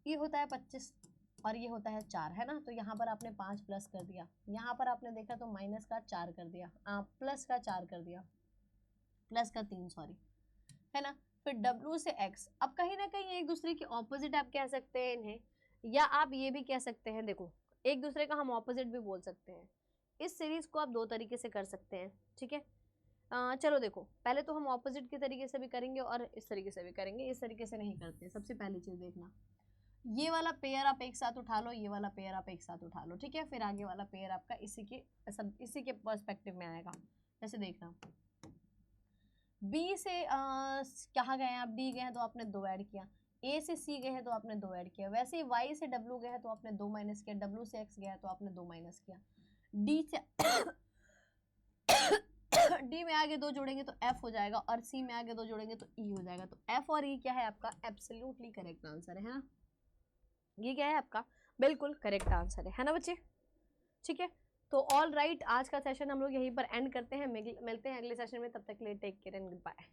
ये होता है 25 और ये होता है 4 है ना, तो यहाँ पर आपने 5 प्लस कर दिया, यहाँ पर आपने देखा तो माइनस का 4 कर दिया, प्लस का 4 कर दिया, प्लस का 3 सॉरी, है ना। फिर W से X, अब कहीं ना कहीं एक दूसरे के ऑपोजिट आप कह सकते हैं इन्हें, या आप ये भी कह सकते हैं, देखो एक दूसरे का हम ऑपोजिट भी बोल सकते हैं। इस सीरीज को आप दो तरीके से कर सकते हैं, ठीक है। चलो देखो, पहले तो हम ऑपोजिट के तरीके से भी करेंगे और इस तरीके से भी करेंगे, इस तरीके से नहीं करते। सबसे पहली चीज देखना, ये वाला पेयर आप एक साथ उठा लो, ये वाला पेयर आप एक साथ उठा लो, ठीक है। फिर आगे वाला पेयर आपका इसी के पर्सपेक्टिव में आएगा। जैसे देखना, B से कहाँ गए हैं आप, D गए हैं तो आपने 2 ऐड किया, A से C गए हैं तो आपने 2 ऐड किया, वैसे ही Y से W गए हैं तो आपने 2 माइनस किया, W से X गया है तो आपने 2 माइनस किया, D से D में आगे 2 जोड़ेंगे तो F हो जाएगा, और C में आगे 2 जोड़ेंगे तो E हो जाएगा। तो F और E क्या है आपका एब्सोल्युटली करेक्ट आंसर है ना, ये क्या है आपका बिल्कुल करेक्ट आंसर है ना बच्चे। ठीक है, तो ऑल राइट, आज का सेशन हम लोग यहीं पर एंड करते हैं, मिलते हैं अगले सेशन में, तब तक के लिए take care and good bye.